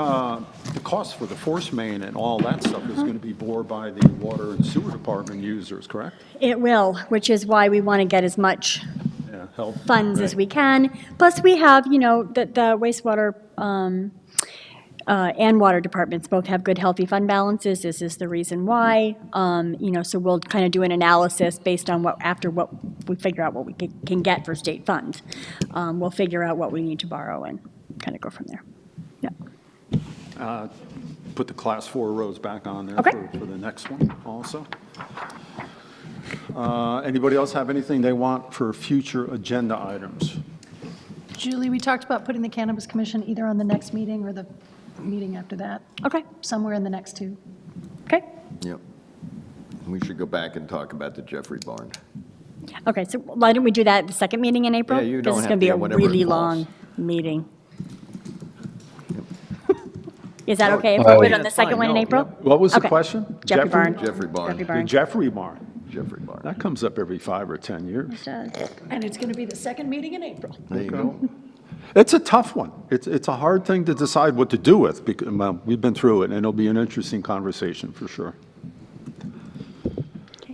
cost for the force main and all that stuff is going to be borne by the water and sewer department users, correct? It will, which is why we want to get as much Yeah, help. funds as we can. Plus, we have, the wastewater and water departments both have good, healthy fund balances. This is the reason why. So we'll kind of do an analysis based on after we figure out what we can get for state funds. We'll figure out what we need to borrow and kind of go from there. Yeah. Put the class 4 roads back on there Okay. for the next one also. Anybody else have anything they want for future agenda items? Julie, we talked about putting the Cannabis Commission either on the next meeting or the meeting after that, Okay. somewhere in the next two. Okay. Yep. We should go back and talk about the Jeffrey barn. Okay, so why don't we do that at the second meeting in April? Yeah, you Because don't it's have going to be to, a whatever it really falls. long meeting. Is that okay if we put it on the second one in April? What was the Okay. question? Jeffrey Barn. Jeffrey barn. The Jeffrey barn. Jeffrey Bar. That comes up every 5 or 10 years. And it's going to be the second meeting in April. There you go. It's a tough one. It's a hard thing to decide what to do with, because, well, we've been through it, and it'll be an interesting conversation for sure.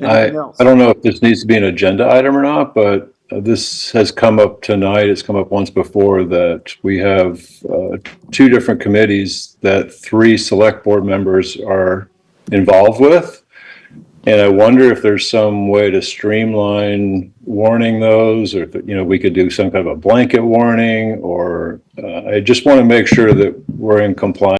I don't know if this needs to be an agenda item or not, but this has come up tonight. It's come up once before that we have 2 different committees that 3 select board members are involved with. And I wonder if there's some way to streamline warning those, or if, we could do some kind of a blanket warning, or I just want to make sure that we're in compliance